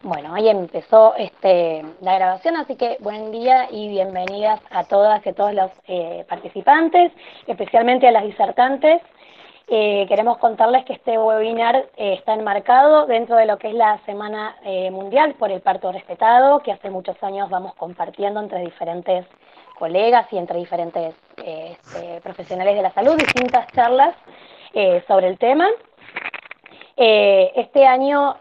Bueno, ahí empezó la grabación, así que buen día y bienvenidas a todas y a todos los participantes, especialmente a las disertantes. Queremos contarles que este webinar está enmarcado dentro de lo que es la Semana Mundial por el Parto Respetado, que hace muchos años vamos compartiendo entre diferentes colegas y entre diferentes profesionales de la salud, distintas charlas sobre el tema. Este año,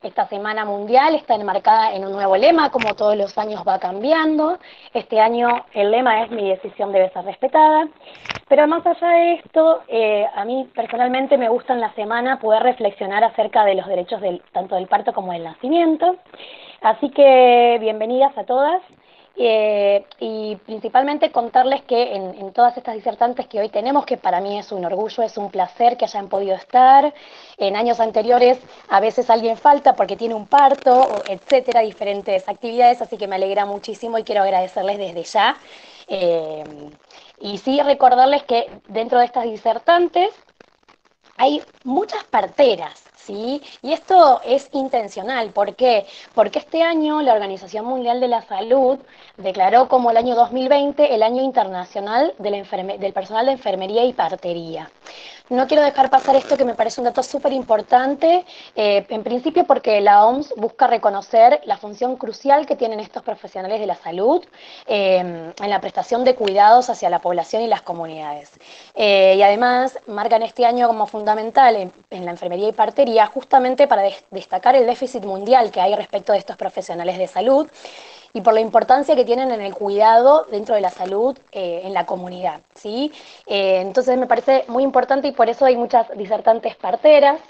esta Semana Mundial está enmarcada en un nuevo lema, como todos los años va cambiando. Este año el lema es "Mi decisión debe ser respetada". Pero más allá de esto, a mí personalmente me gusta en la semana poder reflexionar acerca de los derechos tanto del parto como del nacimiento. Así que bienvenidas a todas. Y principalmente contarles que en todas estas disertantes que hoy tenemos, que para mí es un orgullo, es un placer que hayan podido estar. En años anteriores a veces alguien falta porque tiene un parto, etcétera, diferentes actividades, así que me alegra muchísimo y quiero agradecerles desde ya. Eh, y sí recordarles que dentro de estas disertantes hay muchas parteras, ¿sí? Y esto es intencional. ¿Por qué? Porque este año la Organización Mundial de la Salud declaró como el año 2020 el año internacional del personal de enfermería y partería. No quiero dejar pasar esto que me parece un dato súper importante, en principio porque la OMS busca reconocer la función crucial que tienen estos profesionales de la salud en la prestación de cuidados hacia la población y las comunidades. Y además marcan este año como fundamental en la enfermería y partería justamente para destacar el déficit mundial que hay respecto de estos profesionales de salud y por la importancia que tienen en el cuidado dentro de la salud en la comunidad, ¿sí? Entonces me parece muy importante y por eso hay muchas disertantes parteras.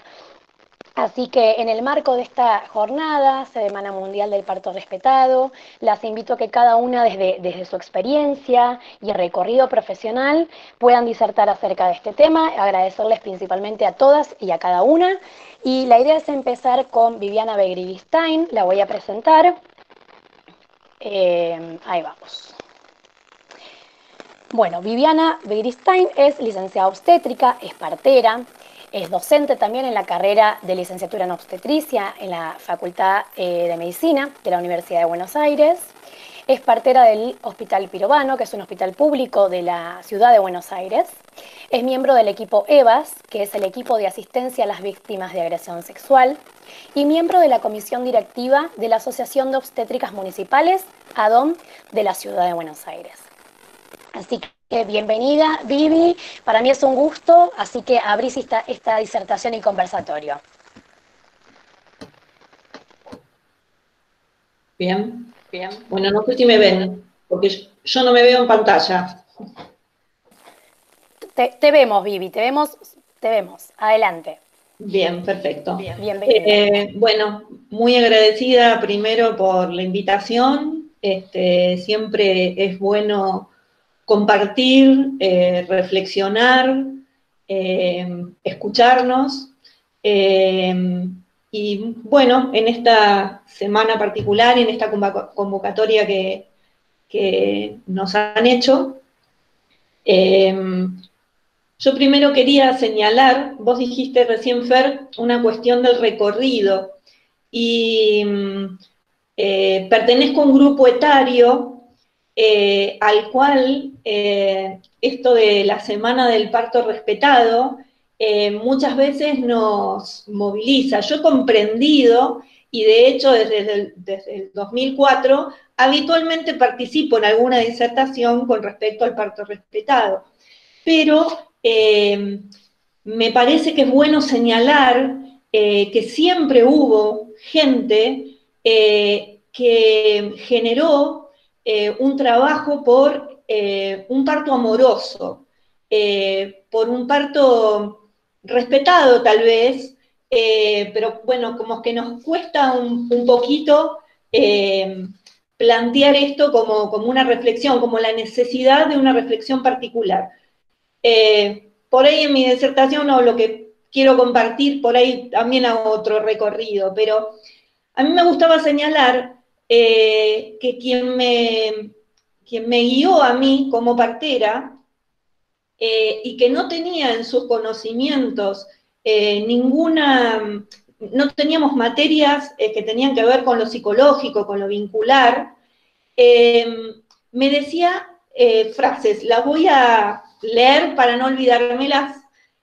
Así que en el marco de esta jornada, Semana Mundial del Parto Respetado, las invito a que cada una desde su experiencia y recorrido profesional puedan disertar acerca de este tema, agradecerles principalmente a todas y a cada una. Y la idea es empezar con Viviana Begrivistain, la voy a presentar. Ahí vamos. Bueno, Viviana Begristain es licenciada obstétrica, es partera, es docente también en la carrera de licenciatura en obstetricia en la Facultad de Medicina de la Universidad de Buenos Aires. Es partera del Hospital Pirovano, que es un hospital público de la ciudad de Buenos Aires. Es miembro del equipo EVAS, que es el equipo de asistencia a las víctimas de agresión sexual, y miembro de la comisión directiva de la Asociación de Obstétricas Municipales, ADOM, de la ciudad de Buenos Aires. Así que bienvenida, Vivi. Para mí es un gusto, así que abrís esta disertación y conversatorio. Bien. Bueno, no sé si me ven, porque yo no me veo en pantalla. Te vemos, Vivi, te vemos. Adelante. Bien, perfecto. Bienvenida. Bueno, muy agradecida primero por la invitación. Siempre es bueno compartir, reflexionar, escucharnos. Y bueno, en esta semana particular, en esta convocatoria que nos han hecho, yo primero quería señalar, vos dijiste recién, Fer, una cuestión del recorrido, y pertenezco a un grupo etario al cual esto de la Semana del Parto Respetado muchas veces nos moviliza. Yo he comprendido, y de hecho desde el 2004, habitualmente participo en alguna disertación con respecto al parto respetado. Pero me parece que es bueno señalar que siempre hubo gente que generó un trabajo por un parto amoroso, por un parto respetado tal vez, pero bueno, como que nos cuesta un poquito plantear esto como una reflexión, como la necesidad de una reflexión particular. Por ahí en mi disertación o lo que quiero compartir, por ahí también hago otro recorrido, pero a mí me gustaba señalar que quien me guió a mí como partera y que no tenía en sus conocimientos ninguna no teníamos materias que tenían que ver con lo psicológico, con lo vincular, me decía frases, las voy a leer para no olvidármelas,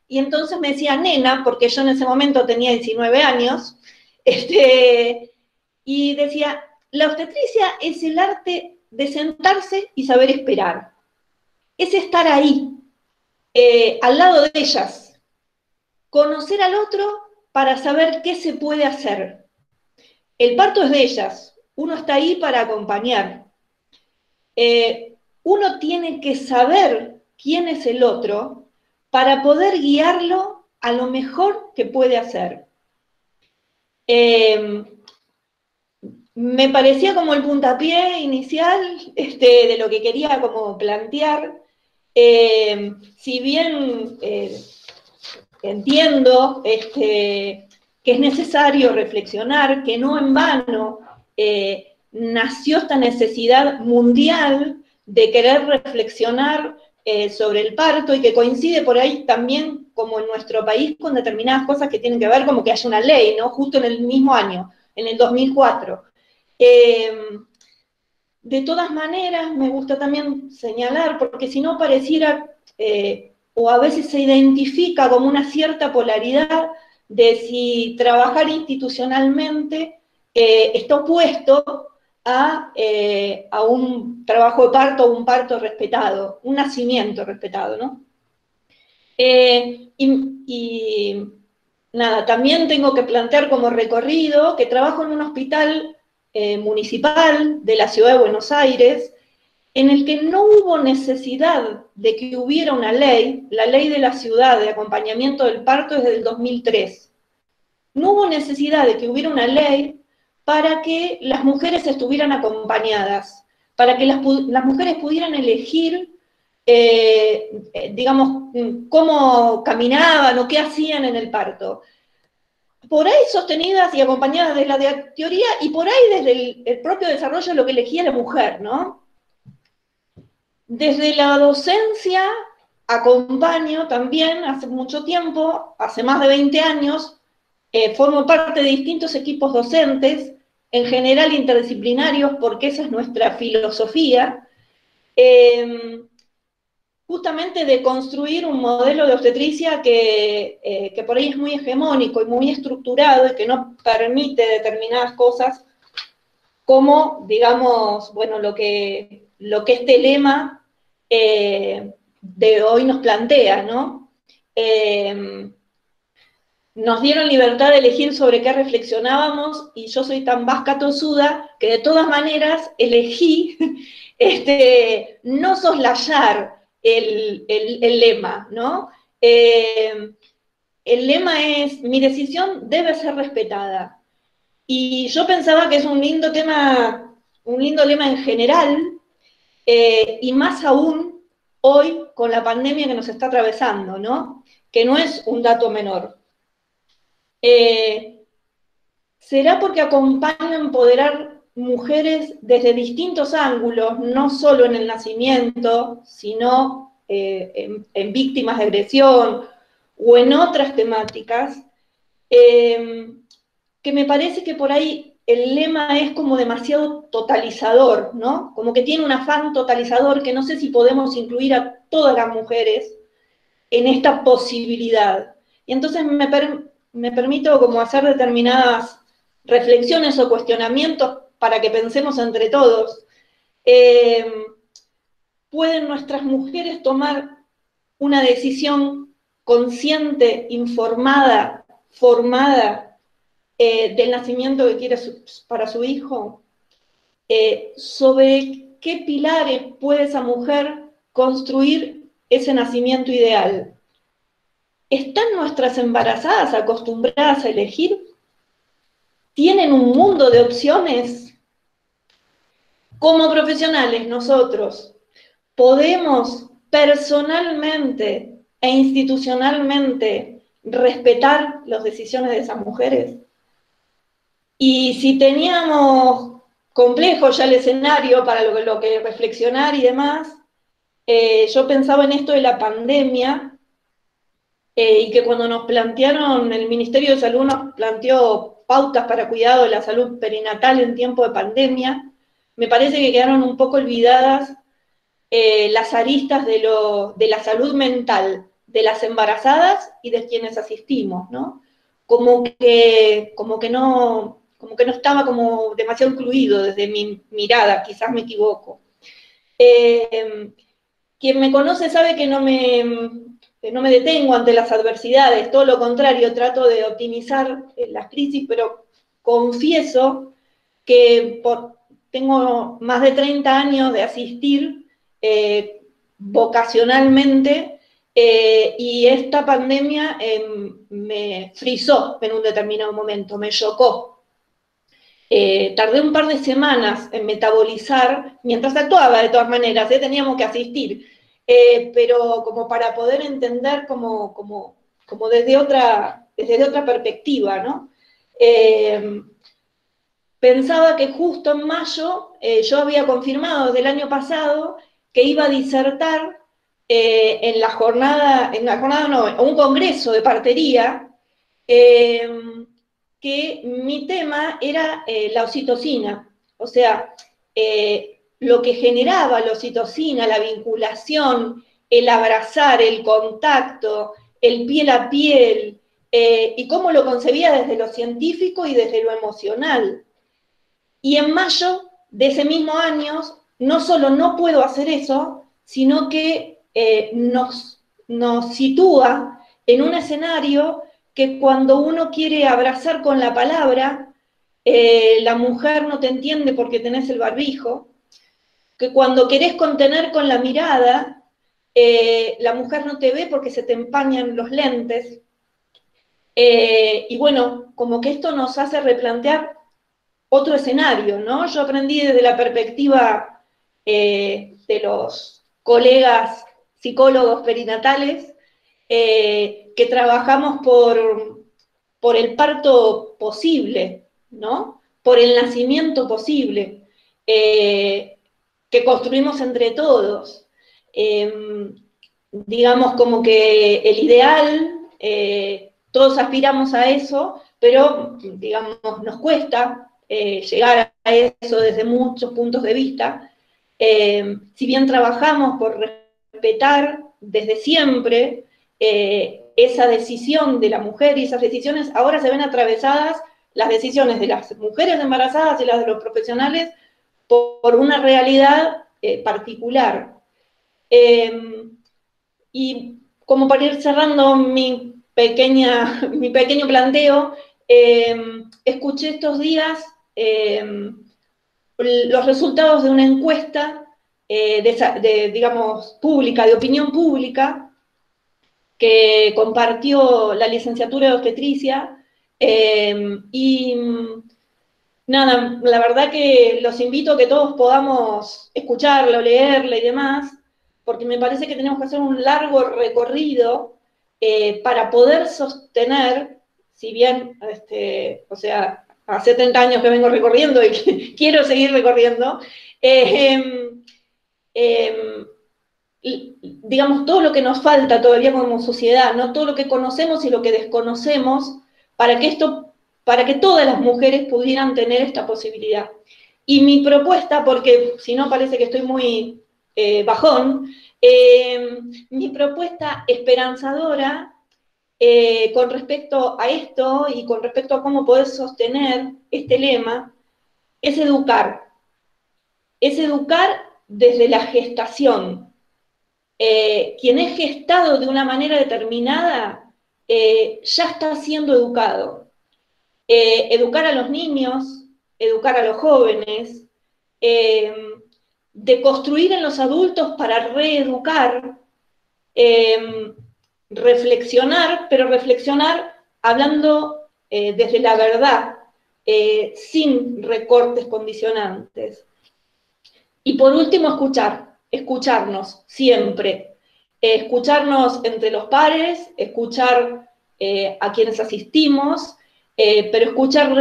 y entonces me decía nena, porque yo en ese momento tenía 19 años, y decía, la obstetricia es el arte de sentarse y saber esperar, es estar ahí, al lado de ellas, conocer al otro para saber qué se puede hacer. El parto es de ellas, uno está ahí para acompañar. Uno tiene que saber quién es el otro para poder guiarlo a lo mejor que puede hacer. Me parecía como el puntapié inicial de lo que quería como plantear. Si bien entiendo que es necesario reflexionar, que no en vano nació esta necesidad mundial de querer reflexionar sobre el parto y que coincide por ahí también como en nuestro país con determinadas cosas que tienen que ver como que haya una ley, ¿no? Justo en el mismo año, en el 2004. De todas maneras, me gusta también señalar, porque si no pareciera, o a veces se identifica como una cierta polaridad de si trabajar institucionalmente está opuesto a un trabajo de parto o un parto respetado, un nacimiento respetado, ¿no? Y nada, también tengo que plantear como recorrido que trabajo en un hospital municipal de la ciudad de Buenos Aires, en el que no hubo necesidad de que hubiera una ley, la ley de la ciudad de acompañamiento del parto es del 2003. No hubo necesidad de que hubiera una ley para que las mujeres estuvieran acompañadas, para que las mujeres pudieran elegir, digamos, cómo caminaban o qué hacían en el parto. Por ahí sostenidas y acompañadas de la teoría y por ahí desde el propio desarrollo de lo que elegía la mujer, ¿no? Desde la docencia acompaño también hace mucho tiempo, hace más de 20 años, formo parte de distintos equipos docentes, en general interdisciplinarios, porque esa es nuestra filosofía, justamente de construir un modelo de obstetricia que por ahí es muy hegemónico y muy estructurado y que no permite determinadas cosas como, digamos, bueno, lo que este lema de hoy nos plantea, ¿no? Nos dieron libertad de elegir sobre qué reflexionábamos y yo soy tan vasca tosuda que de todas maneras elegí no soslayar el lema, ¿no? El lema es, mi decisión debe ser respetada. Y yo pensaba que es un lindo tema, un lindo lema en general, y más aún hoy con la pandemia que nos está atravesando, ¿no? Que no es un dato menor. ¿Será porque acompaña a empoderar mujeres desde distintos ángulos, no solo en el nacimiento, sino en víctimas de agresión o en otras temáticas? Que me parece que por ahí el lema es como demasiado totalizador, ¿no? Como que tiene un afán totalizador que no sé si podemos incluir a todas las mujeres en esta posibilidad. Y entonces me permito como hacer determinadas reflexiones o cuestionamientos para que pensemos entre todos. ¿Pueden nuestras mujeres tomar una decisión consciente, informada, formada del nacimiento que quiere para su hijo? ¿Sobre qué pilares puede esa mujer construir ese nacimiento ideal? ¿Están nuestras embarazadas acostumbradas a elegir? ¿Tienen un mundo de opciones? Como profesionales, nosotros podemos personalmente e institucionalmente respetar las decisiones de esas mujeres. Y si teníamos complejo ya el escenario para lo que reflexionar y demás, yo pensaba en esto de la pandemia, y que cuando nos plantearon, el Ministerio de Salud nos planteó pautas para cuidado de la salud perinatal en tiempo de pandemia, me parece que quedaron un poco olvidadas las aristas de la salud mental de las embarazadas y de quienes asistimos, ¿no? Como que no estaba como demasiado incluido desde mi mirada, quizás me equivoco. Quien me conoce sabe que no me detengo ante las adversidades, todo lo contrario, trato de optimizar las crisis, pero confieso que tengo más de 30 años de asistir vocacionalmente, y esta pandemia me frizó en un determinado momento, me chocó. Tardé un par de semanas en metabolizar, mientras actuaba de todas maneras, teníamos que asistir, pero como para poder entender como desde otra perspectiva, ¿no? Pensaba que justo en mayo yo había confirmado desde el año pasado que iba a disertar en un congreso de partería, que mi tema era la oxitocina, o sea, lo que generaba la oxitocina, la vinculación, el abrazar, el contacto, el piel a piel, y cómo lo concebía desde lo científico y desde lo emocional. Y en mayo de ese mismo año, no solo no puedo hacer eso, sino que nos sitúa en un escenario que cuando uno quiere abrazar con la palabra, la mujer no te entiende porque tenés el barbijo, que cuando querés contener con la mirada, la mujer no te ve porque se te empañan los lentes. Y bueno, como que esto nos hace replantear otro escenario, ¿no? Yo aprendí desde la perspectiva de los colegas psicólogos perinatales, que trabajamos por el parto posible, ¿no? Por el nacimiento posible, que construimos entre todos. Digamos como que el ideal, todos aspiramos a eso, pero digamos nos cuesta llegar a eso desde muchos puntos de vista. Si bien trabajamos por respetar desde siempre esa decisión de la mujer, y esas decisiones ahora se ven atravesadas, las decisiones de las mujeres embarazadas y las de los profesionales, por una realidad particular. Y como para ir cerrando mi pequeño planteo, escuché estos días los resultados de una encuesta digamos, pública, de opinión pública, que compartió la licenciatura de obstetricia, y nada, la verdad que los invito a que todos podamos escucharlo, leerla y demás, porque me parece que tenemos que hacer un largo recorrido para poder sostener, si bien, o sea, hace 30 años que vengo recorriendo y que quiero seguir recorriendo, digamos, todo lo que nos falta todavía como sociedad, ¿no? Todo lo que conocemos y lo que desconocemos, para que todas las mujeres pudieran tener esta posibilidad. Y mi propuesta, porque si no parece que estoy muy bajón, mi propuesta esperanzadora con respecto a esto y con respecto a cómo poder sostener este lema, es educar. Es educar desde la gestación. Quien es gestado de una manera determinada ya está siendo educado. Educar a los niños, educar a los jóvenes, de construir en los adultos para reeducar, reflexionar, pero reflexionar hablando desde la verdad, sin recortes condicionantes. Y por último, escucharnos siempre, escucharnos entre los pares, escuchar a quienes asistimos, pero escuchar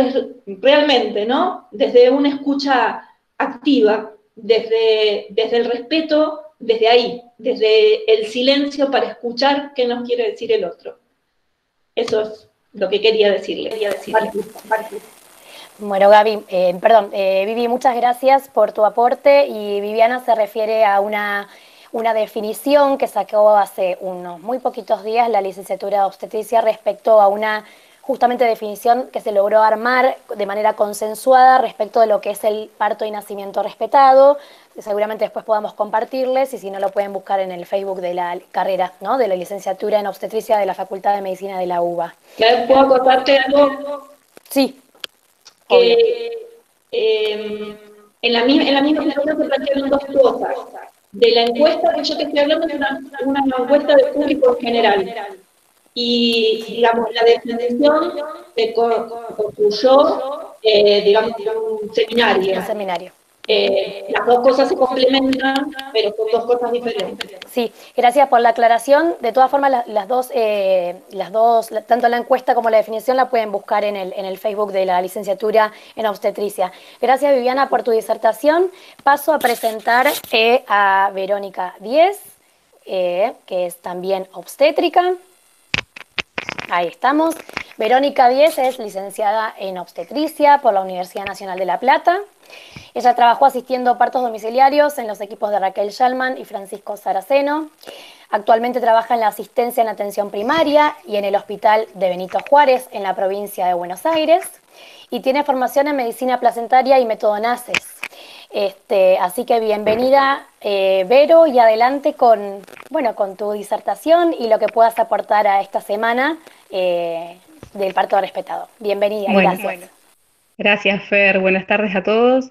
realmente, ¿no? Desde una escucha activa, desde el respeto, desde ahí, desde el silencio para escuchar qué nos quiere decir el otro. Eso es lo que quería decirles. Bueno, Gaby, Vivi, muchas gracias por tu aporte y Viviana se refiere a una definición que sacó hace unos muy poquitos días la licenciatura de obstetricia respecto a una justamente definición que se logró armar de manera consensuada respecto de lo que es el parto y nacimiento respetado. Seguramente después podamos compartirles y si no lo pueden buscar en el Facebook de la carrera, ¿no? De la licenciatura en obstetricia de la Facultad de Medicina de la UBA. ¿Puedo acordarte algo? Sí. Que en la misma situación se plantearon dos cosas. De la encuesta que yo te estoy hablando es una encuesta de público en general. Y, digamos, la definición se construyó, digamos, un seminario. Un seminario. Las dos cosas se complementan, pero son dos cosas diferentes. Sí, gracias por la aclaración. De todas formas, las dos, tanto la encuesta como la definición la pueden buscar en el Facebook de la licenciatura en obstetricia. Gracias, Viviana, por tu disertación. Paso a presentar a Verónica Díez, que es también obstétrica. Ahí estamos. Verónica Díez es licenciada en obstetricia por la Universidad Nacional de La Plata. Ella trabajó asistiendo partos domiciliarios en los equipos de Raquel Schallman y Francisco Saraceno. Actualmente trabaja en la asistencia en atención primaria y en el Hospital de Benito Juárez en la provincia de Buenos Aires. Y tiene formación en medicina placentaria y método NACES. Así que bienvenida, Vero, y adelante con tu disertación y lo que puedas aportar a esta semana del parto respetado. Bienvenida, gracias. Bueno. Gracias, Fer. Buenas tardes a todos.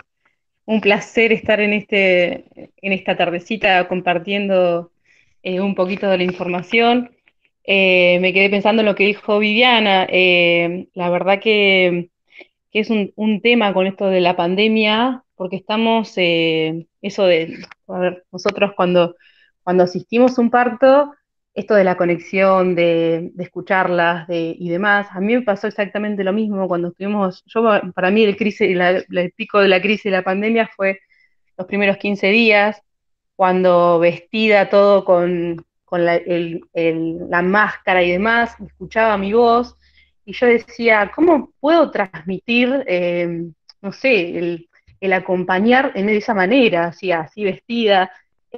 Un placer estar en esta tardecita compartiendo un poquito de la información. Me quedé pensando en lo que dijo Viviana. La verdad que es un tema con esto de la pandemia, porque estamos, nosotros cuando asistimos a un parto, esto de la conexión, de escucharlas y demás, a mí me pasó exactamente lo mismo cuando para mí el pico de la crisis de la pandemia fue los primeros 15 días, cuando vestida todo con la máscara y demás, escuchaba mi voz, y yo decía, ¿cómo puedo transmitir, no sé, el acompañar en esa manera, así vestida?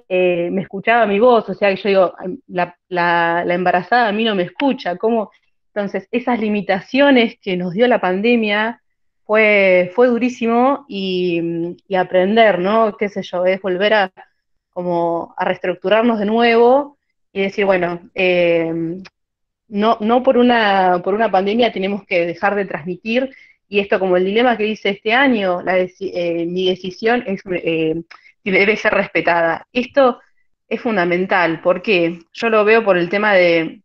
Me escuchaba mi voz, o sea, que yo digo, la embarazada a mí no me escucha, ¿cómo? Entonces, esas limitaciones que nos dio la pandemia fue durísimo y aprender, ¿no? Qué sé yo, es volver a reestructurarnos de nuevo y decir, bueno, no por una pandemia tenemos que dejar de transmitir, y esto como el dilema que dice este año, mi decisión debe ser respetada. Esto es fundamental, porque yo lo veo por el tema de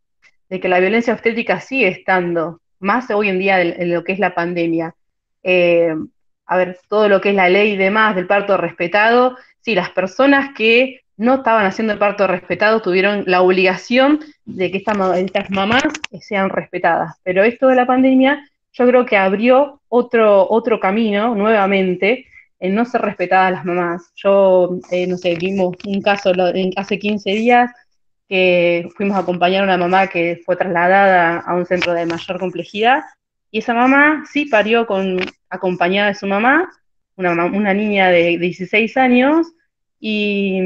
que la violencia obstétrica sigue estando, más hoy en día en lo que es la pandemia. Eh, a ver, todo lo que es la ley y demás del parto respetado, sí, las personas que no estaban haciendo el parto respetado tuvieron la obligación de que estas mamás sean respetadas. Pero esto de la pandemia yo creo que abrió otro camino nuevamente en no ser respetadas las mamás. No sé, vimos un caso hace 15 días que fuimos a acompañar a una mamá que fue trasladada a un centro de mayor complejidad, y esa mamá sí parió acompañada de su mamá, una niña de 16 años, y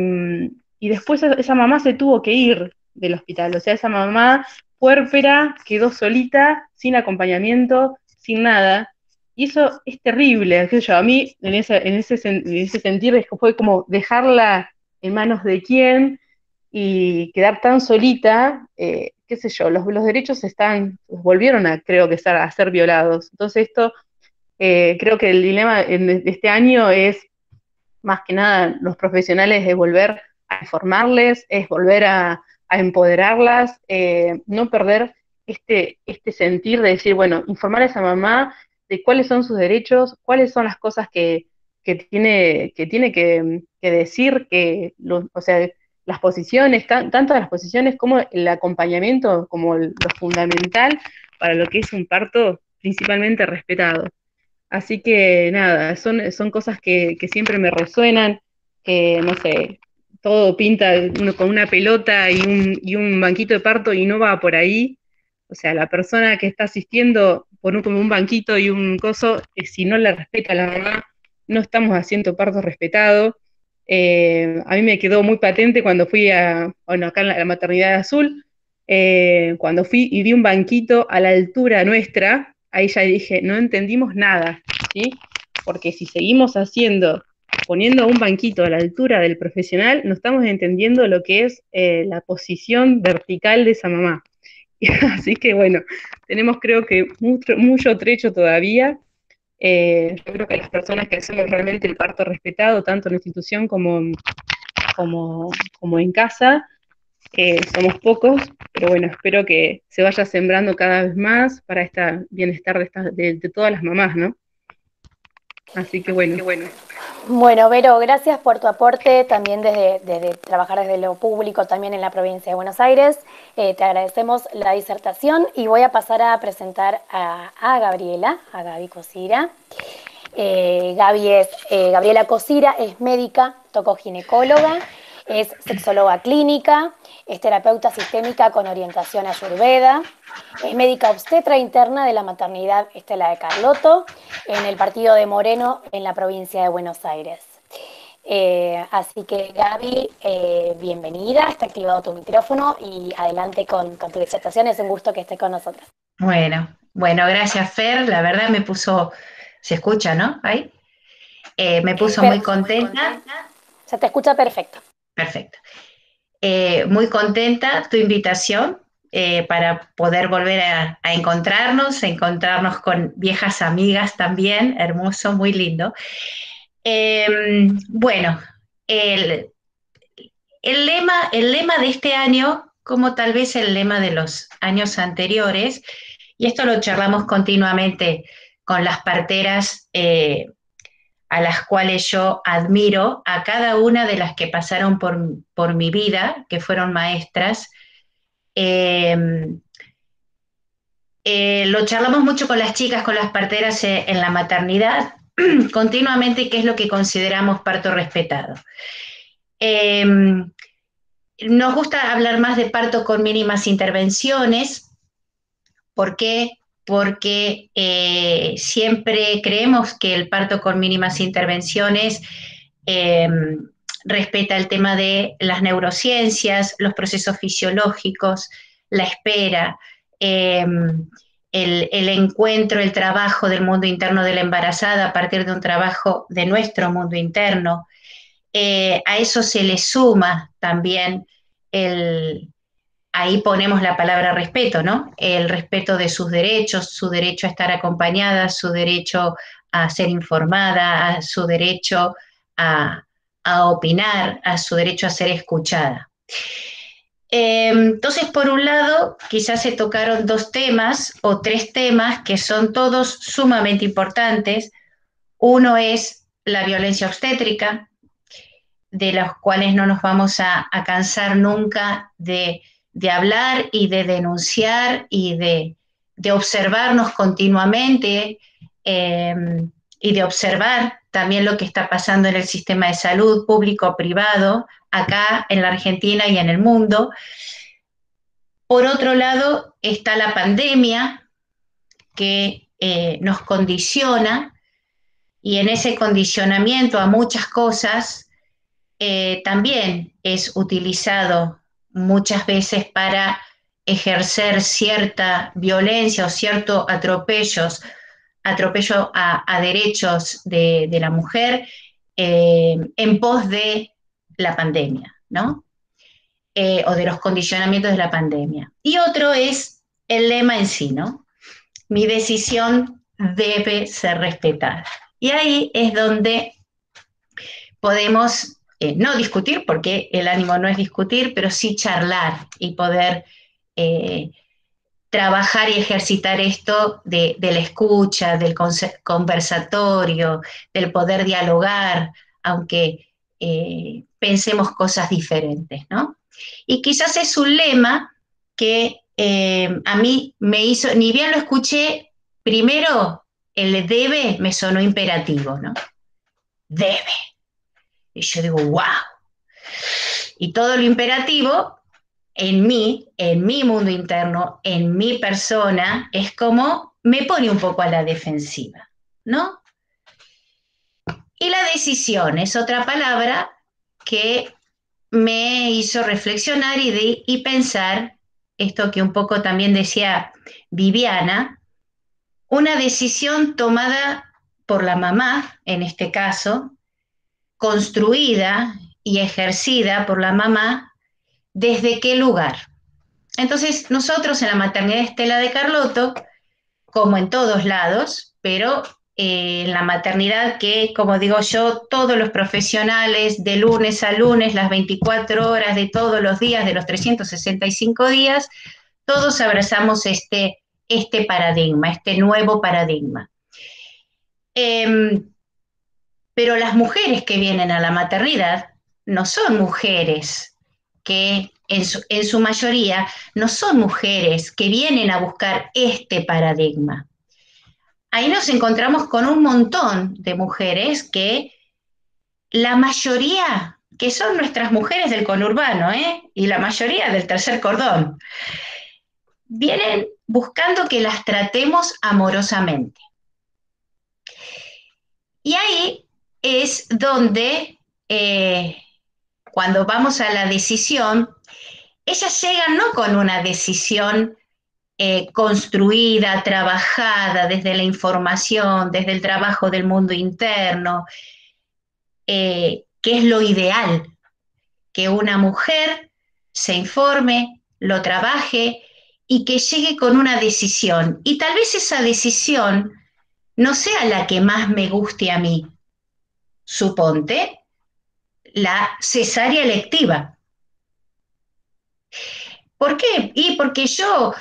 después esa mamá se tuvo que ir del hospital, o sea, esa mamá puérpera quedó solita, sin acompañamiento, sin nada, y eso es terrible. Qué sé yo, a mí en ese sentir fue como dejarla en manos de quién y quedar tan solita, qué sé yo, los derechos volvieron creo que a ser violados. Entonces esto, creo que el dilema de este año es más que nada los profesionales, es volver a informarles, es volver a empoderarlas, no perder este sentir de decir, bueno, informar a esa mamá de cuáles son sus derechos, cuáles son las cosas que tiene que decir, o sea, las posiciones, tanto las posiciones como el acompañamiento, como lo fundamental para lo que es un parto principalmente respetado. Así que nada, son cosas que siempre me resuenan, que no sé, todo pinta uno con una pelota y un banquito de parto y no va por ahí. O sea, la persona que está asistiendo por como un banquito y un coso, si no le respeta a la mamá, no estamos haciendo parto respetado. A mí me quedó muy patente cuando fui bueno, acá en la maternidad de Azul, cuando fui y vi un banquito a la altura nuestra, ahí ya dije, no entendimos nada, ¿sí? Porque si seguimos poniendo un banquito a la altura del profesional, no estamos entendiendo lo que es la posición vertical de esa mamá. Así que bueno, tenemos creo que mucho trecho todavía. Yo creo que las personas que hacemos realmente el parto respetado, tanto en la institución como en casa, somos pocos, pero bueno, espero que se vaya sembrando cada vez más para este bienestar de todas las mamás, ¿no? Así que bueno. Bueno, Vero, gracias por tu aporte también desde trabajar desde lo público también en la provincia de Buenos Aires. Te agradecemos la disertación y voy a pasar a presentar a Gabriela, a Gaby Cosira. Gabriela Cosira es médica, tocoginecóloga, es sexóloga clínica, es terapeuta sistémica con orientación ayurveda, es médica obstetra interna de la maternidad Estela de Carlotto en el partido de Moreno en la provincia de Buenos Aires. Así que Gaby, bienvenida, está activado tu micrófono y adelante con tu disertación, es un gusto que estés con nosotros. Bueno, gracias Fer, la verdad se escucha, ¿no? Ahí. Me puso muy contenta. Se te escucha perfecto. Perfecto. Muy contenta tu invitación para poder volver a encontrarnos con viejas amigas también, hermoso, muy lindo. Bueno, el lema de este año, como tal vez el lema de los años anteriores, y esto lo charlamos continuamente con las parteras a las cuales yo admiro, a cada una de las que pasaron por mi vida, que fueron maestras. Lo charlamos mucho con las chicas, con las parteras en la maternidad, continuamente, qué es lo que consideramos parto respetado. Nos gusta hablar más de parto con mínimas intervenciones. ¿Por qué? Porque siempre creemos que el parto con mínimas intervenciones respeta el tema de las neurociencias, los procesos fisiológicos, la espera, el encuentro, el trabajo del mundo interno de la embarazada a partir de un trabajo de nuestro mundo interno. A eso se le suma también ahí ponemos la palabra respeto, ¿no? El respeto de sus derechos, su derecho a estar acompañada, su derecho a ser informada, a su derecho a opinar, a su derecho a ser escuchada. Entonces, por un lado, quizás se tocaron 2 temas o 3 temas que son todos sumamente importantes. Uno es la violencia obstétrica, de los cuales no nos vamos a cansar nunca de hablar y de denunciar y de observarnos continuamente y de observar también lo que está pasando en el sistema de salud público-privado, acá en la Argentina y en el mundo. Por otro lado, está la pandemia que nos condiciona, y en ese condicionamiento a muchas cosas también es utilizado muchas veces para ejercer cierta violencia o cierto atropello a derechos de la mujer en pos de la pandemia, ¿no? O de los condicionamientos de la pandemia. Y otro es el lema en sí, ¿no? Mi decisión debe ser respetada. Y ahí es donde podemos no discutir, porque el ánimo no es discutir, pero sí charlar y poder trabajar y ejercitar esto de la escucha, del conversatorio, del poder dialogar, aunque pensemos cosas diferentes, ¿no? Y quizás es un lema que a mí me hizo, ni bien lo escuché, primero el debe me sonó imperativo, ¿no? Debe. Y yo digo, wow. Y todo lo imperativo en mi mundo interno, en mi persona, es como me pone un poco a la defensiva, ¿no? Y la decisión es otra palabra que me hizo reflexionar y pensar esto que un poco también decía Viviana, una decisión tomada por la mamá, en este caso, construida y ejercida por la mamá, ¿desde qué lugar? Entonces, nosotros en la maternidad Estela de Carlotto, como en todos lados, pero en la maternidad que, como digo yo, todos los profesionales de lunes a lunes, las 24 horas de todos los días, de los 365 días, todos abrazamos este paradigma, este nuevo paradigma. Pero las mujeres que vienen a la maternidad no son mujeres que en su mayoría no son mujeres que vienen a buscar este paradigma. Ahí nos encontramos con un montón de mujeres que la mayoría, que son nuestras mujeres del conurbano, y la mayoría del tercer cordón, vienen buscando que las tratemos amorosamente. Y ahí es donde, cuando vamos a la decisión, ellas llegan no con una decisión construida, trabajada desde la información, desde el trabajo del mundo interno, que es lo ideal, que una mujer se informe, lo trabaje y que llegue con una decisión. Y tal vez esa decisión no sea la que más me guste a mí. Suponte la cesárea electiva. ¿Por qué? Y porque yo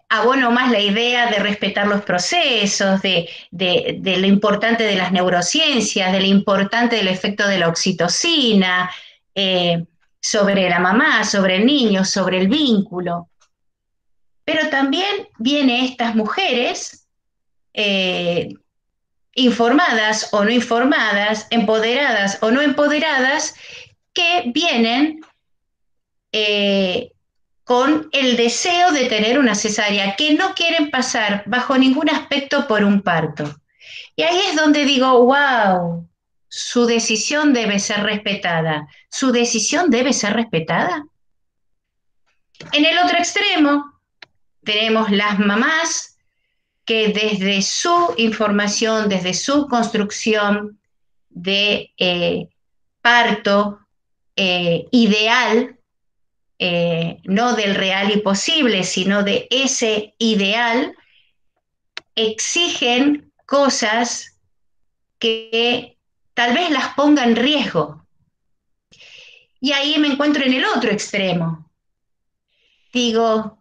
abono más la idea de respetar los procesos, de lo importante de las neurociencias, de lo importante del efecto de la oxitocina, sobre la mamá, sobre el niño, sobre el vínculo. Pero también vienen estas mujeres informadas o no informadas, empoderadas o no empoderadas, que vienen con el deseo de tener una cesárea, que no quieren pasar bajo ningún aspecto por un parto. Y ahí es donde digo, wow, su decisión debe ser respetada. ¿Su decisión debe ser respetada? En el otro extremo tenemos las mamás que desde su información, desde su construcción de parto ideal, no del real y posible, sino de ese ideal, exigen cosas que tal vez las ponga en riesgo. Y ahí me encuentro en el otro extremo. Digo,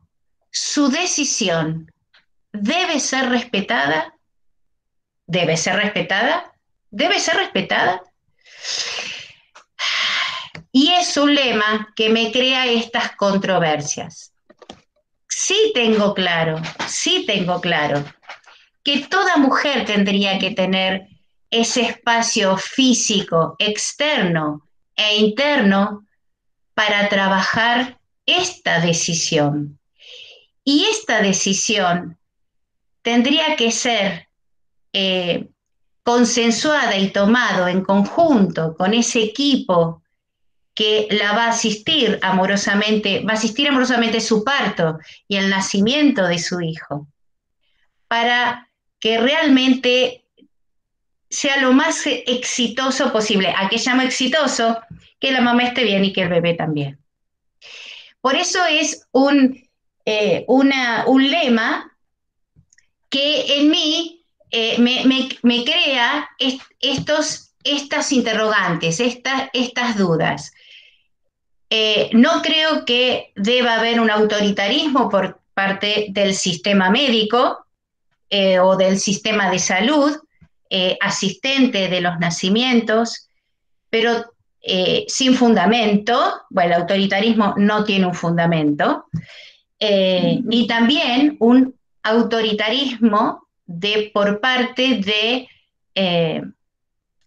su decisión debe ser respetada, debe ser respetada, debe ser respetada. Y es un lema que me crea estas controversias. Sí tengo claro que toda mujer tendría que tener ese espacio físico, externo e interno para trabajar esta decisión. Y esta decisión tendría que ser consensuada y tomado en conjunto con ese equipo que la va a asistir amorosamente su parto y el nacimiento de su hijo, para que realmente sea lo más exitoso posible. ¿A qué llamo exitoso? Que la mamá esté bien y que el bebé también. Por eso es un lema que en mí me crea estas interrogantes, estas dudas. No creo que deba haber un autoritarismo por parte del sistema médico o del sistema de salud, asistente de los nacimientos, pero sin fundamento. Bueno, el autoritarismo no tiene un fundamento, ni también un autoritarismo por parte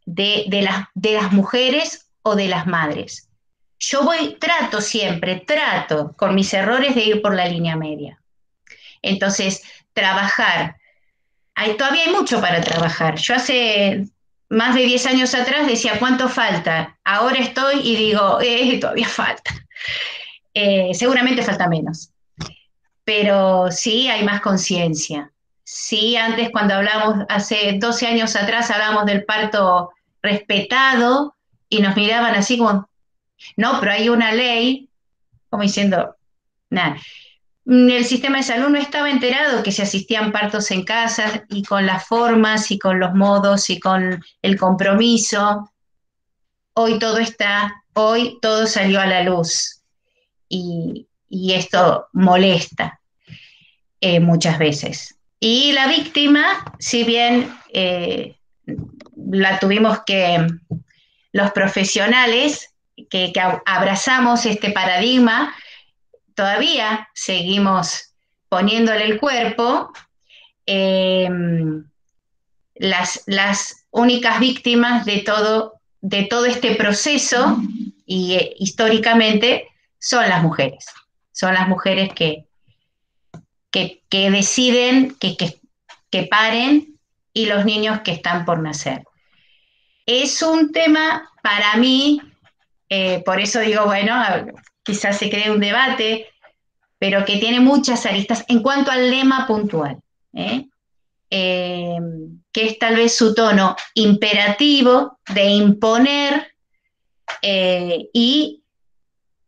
de las mujeres o de las madres. yo trato con mis errores de ir por la línea media. Entonces, trabajar, todavía hay mucho para trabajar. Yo hace más de 10 años atrás decía, ¿cuánto falta? Ahora estoy y digo, todavía falta. Seguramente falta menos, pero sí hay más conciencia. Sí, antes cuando hablamos, hace 12 años atrás hablamos del parto respetado y nos miraban así como, no, pero hay una ley, como diciendo, nada. El sistema de salud no estaba enterado que se asistían partos en casa y con las formas y con los modos y con el compromiso. Hoy todo salió a la luz y esto molesta muchas veces. Y la víctima, si bien la tuvimos los profesionales que abrazamos este paradigma, todavía seguimos poniéndole el cuerpo, las únicas víctimas de todo este proceso, y históricamente, son las mujeres. Son las mujeres que deciden que paren y los niños que están por nacer. Es un tema para mí, por eso digo, bueno, quizás se cree un debate, pero que tiene muchas aristas en cuanto al lema puntual, que es tal vez su tono imperativo de imponer y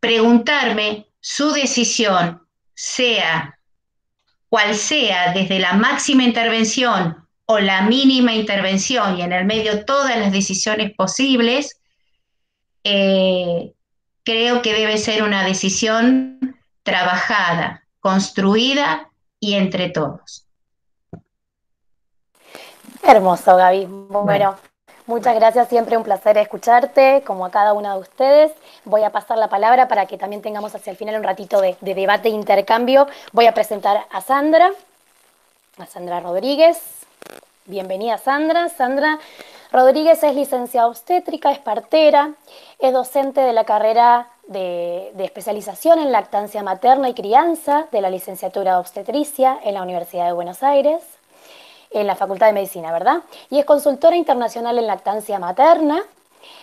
preguntarme su decisión, sea cual sea, desde la máxima intervención o la mínima intervención y en el medio todas las decisiones posibles, creo que debe ser una decisión trabajada, construida y entre todos. Hermoso, Gaby. Bueno, muchas gracias, siempre un placer escucharte, como a cada una de ustedes. Voy a pasar la palabra para que también tengamos hacia el final un ratito de debate e intercambio. Voy a presentar a Sandra Rodríguez. Bienvenida, Sandra. Sandra Rodríguez es licenciada obstétrica, es partera, es docente de la carrera de especialización en lactancia materna y crianza de la licenciatura de obstetricia en la Universidad de Buenos Aires, en la Facultad de Medicina, ¿verdad? Y es consultora internacional en lactancia materna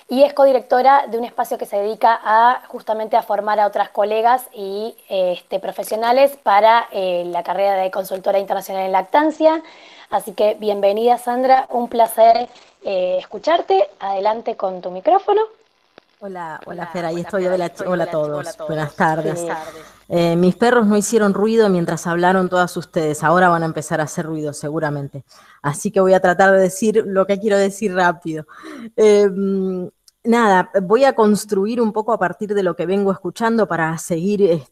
y es codirectora de un espacio que se dedica justamente a formar a otras colegas y profesionales para la carrera de consultora internacional en lactancia. Así que bienvenida, Sandra, un placer escucharte. Adelante con tu micrófono. Hola Fer, ahí estoy. Hola a todos. Buenas tardes. Mis perros no hicieron ruido mientras hablaron todas ustedes. Ahora van a empezar a hacer ruido seguramente. Así que voy a tratar de decir lo que quiero decir rápido. Nada, voy a construir un poco a partir de lo que vengo escuchando para seguir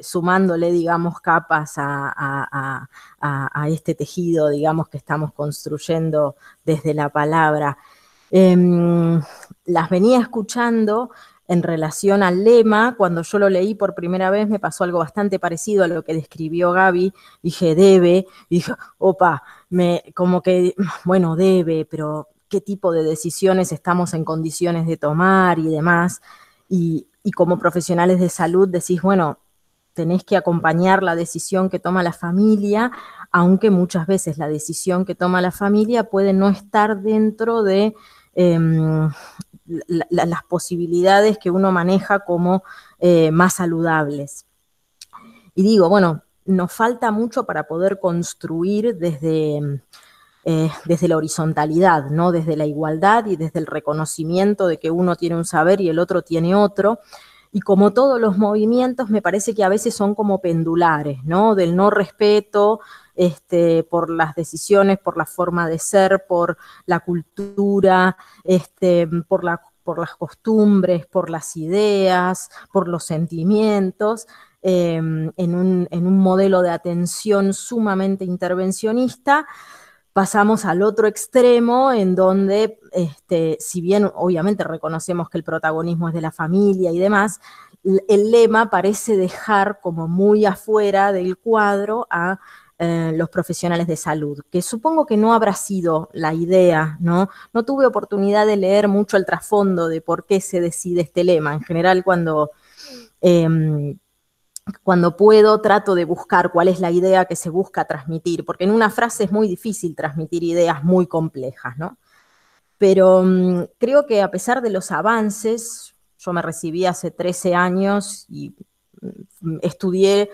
sumándole, digamos, capas a este tejido, digamos, que estamos construyendo desde la palabra. Las venía escuchando en relación al lema. Cuando yo lo leí por primera vez me pasó algo bastante parecido a lo que describió Gaby. Dije, debe, y dije, opa, como que, bueno, debe, pero qué tipo de decisiones estamos en condiciones de tomar y demás, y como profesionales de salud decís, bueno, tenés que acompañar la decisión que toma la familia, aunque muchas veces la decisión que toma la familia puede no estar dentro de las posibilidades que uno maneja como más saludables. Y digo, bueno, nos falta mucho para poder construir desde la horizontalidad, ¿no? Desde la igualdad y desde el reconocimiento de que uno tiene un saber y el otro tiene otro. Y como todos los movimientos, me parece que a veces son como pendulares, ¿no? Del no respeto por las decisiones, por la forma de ser, por la cultura, por las costumbres, por las ideas, por los sentimientos, en un modelo de atención sumamente intervencionista. Pasamos al otro extremo en donde, si bien obviamente reconocemos que el protagonismo es de la familia y demás, el lema parece dejar como muy afuera del cuadro a los profesionales de salud, que supongo que no habrá sido la idea, ¿no? No tuve oportunidad de leer mucho el trasfondo de por qué se decide este lema. En general, cuando puedo, trato de buscar cuál es la idea que se busca transmitir, porque en una frase es muy difícil transmitir ideas muy complejas, ¿no? Pero creo que a pesar de los avances, yo me recibí hace 13 años y estudié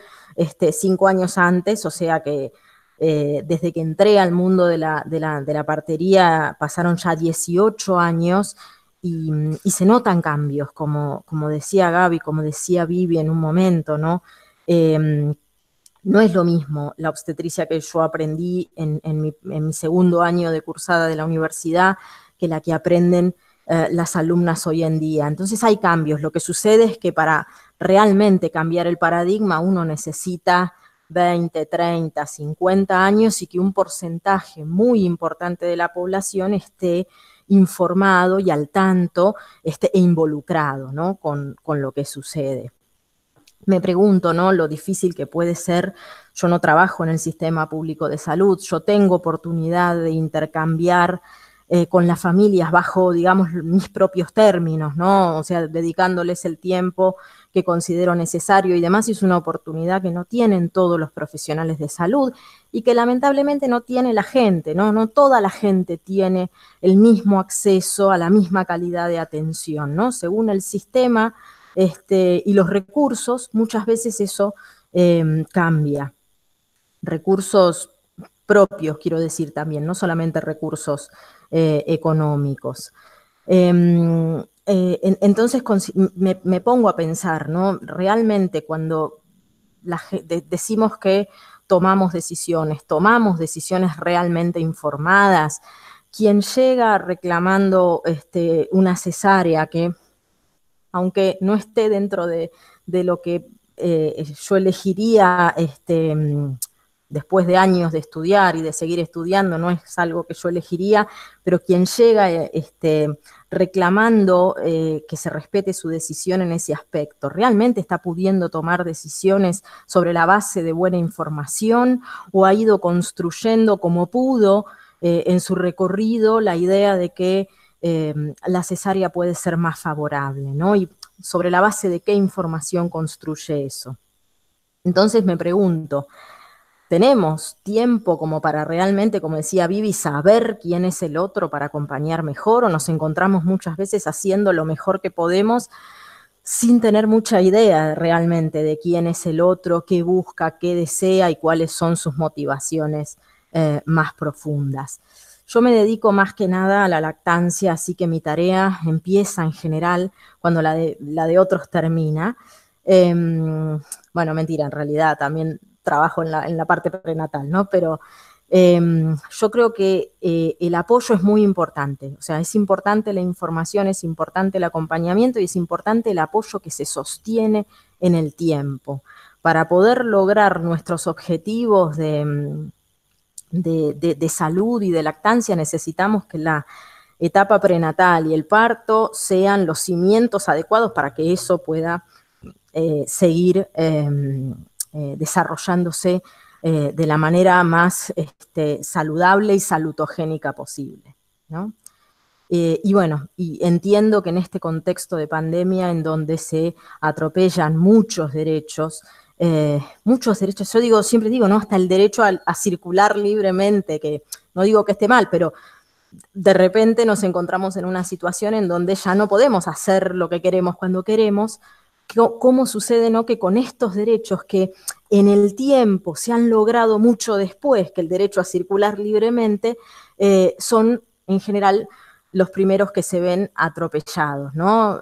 5 años antes, o sea que desde que entré al mundo de la partería pasaron ya 18 años y se notan cambios, como decía Gaby, como decía Vivi en un momento, ¿no? No es lo mismo la obstetricia que yo aprendí en mi segundo año de cursada de la universidad que la que aprenden las alumnas hoy en día. Entonces hay cambios. Lo que sucede es que para realmente cambiar el paradigma uno necesita 20, 30, 50 años y que un porcentaje muy importante de la población esté informado y al tanto e involucrado, ¿no? con lo que sucede. Me pregunto, ¿no?, lo difícil que puede ser. Yo no trabajo en el sistema público de salud, yo tengo oportunidad de intercambiar con las familias bajo, digamos, mis propios términos, ¿no? O sea, dedicándoles el tiempo que considero necesario y demás, y es una oportunidad que no tienen todos los profesionales de salud y que lamentablemente no tiene la gente, ¿no? No toda la gente tiene el mismo acceso a la misma calidad de atención, ¿no? Según el sistema y los recursos, muchas veces eso cambia. Recursos propios, quiero decir también, no solamente recursos económicos. Entonces me pongo a pensar, ¿no? Realmente cuando decimos que tomamos decisiones realmente informadas, quien llega reclamando una cesárea que, aunque no esté dentro de lo que yo elegiría después de años de estudiar y de seguir estudiando, no es algo que yo elegiría, pero quien llega reclamando que se respete su decisión en ese aspecto, ¿realmente está pudiendo tomar decisiones sobre la base de buena información o ha ido construyendo como pudo en su recorrido la idea de que la cesárea puede ser más favorable, ¿no? Y sobre la base de qué información construye eso? Entonces me pregunto, ¿tenemos tiempo como para realmente, como decía Vivi, saber quién es el otro para acompañar mejor? ¿O nos encontramos muchas veces haciendo lo mejor que podemos sin tener mucha idea realmente de quién es el otro, qué busca, qué desea y cuáles son sus motivaciones más profundas? Yo me dedico más que nada a la lactancia, así que mi tarea empieza en general cuando la de otros termina. Bueno, mentira, en realidad también trabajo en la parte prenatal, ¿no? Pero yo creo que el apoyo es muy importante. O sea, es importante la información, es importante el acompañamiento y es importante el apoyo que se sostiene en el tiempo. Para poder lograr nuestros objetivos de salud y de lactancia necesitamos que la etapa prenatal y el parto sean los cimientos adecuados para que eso pueda seguir desarrollándose de la manera más saludable y salutogénica posible, ¿no? Y bueno, y entiendo que en este contexto de pandemia en donde se atropellan muchos derechos, yo siempre digo, ¿no? Hasta el derecho a circular libremente, que no digo que esté mal, pero de repente nos encontramos en una situación en donde ya no podemos hacer lo que queremos cuando queremos. ¿Cómo sucede, no?, que con estos derechos que en el tiempo se han logrado mucho después que el derecho a circular libremente, son en general los primeros que se ven atropellados, ¿no?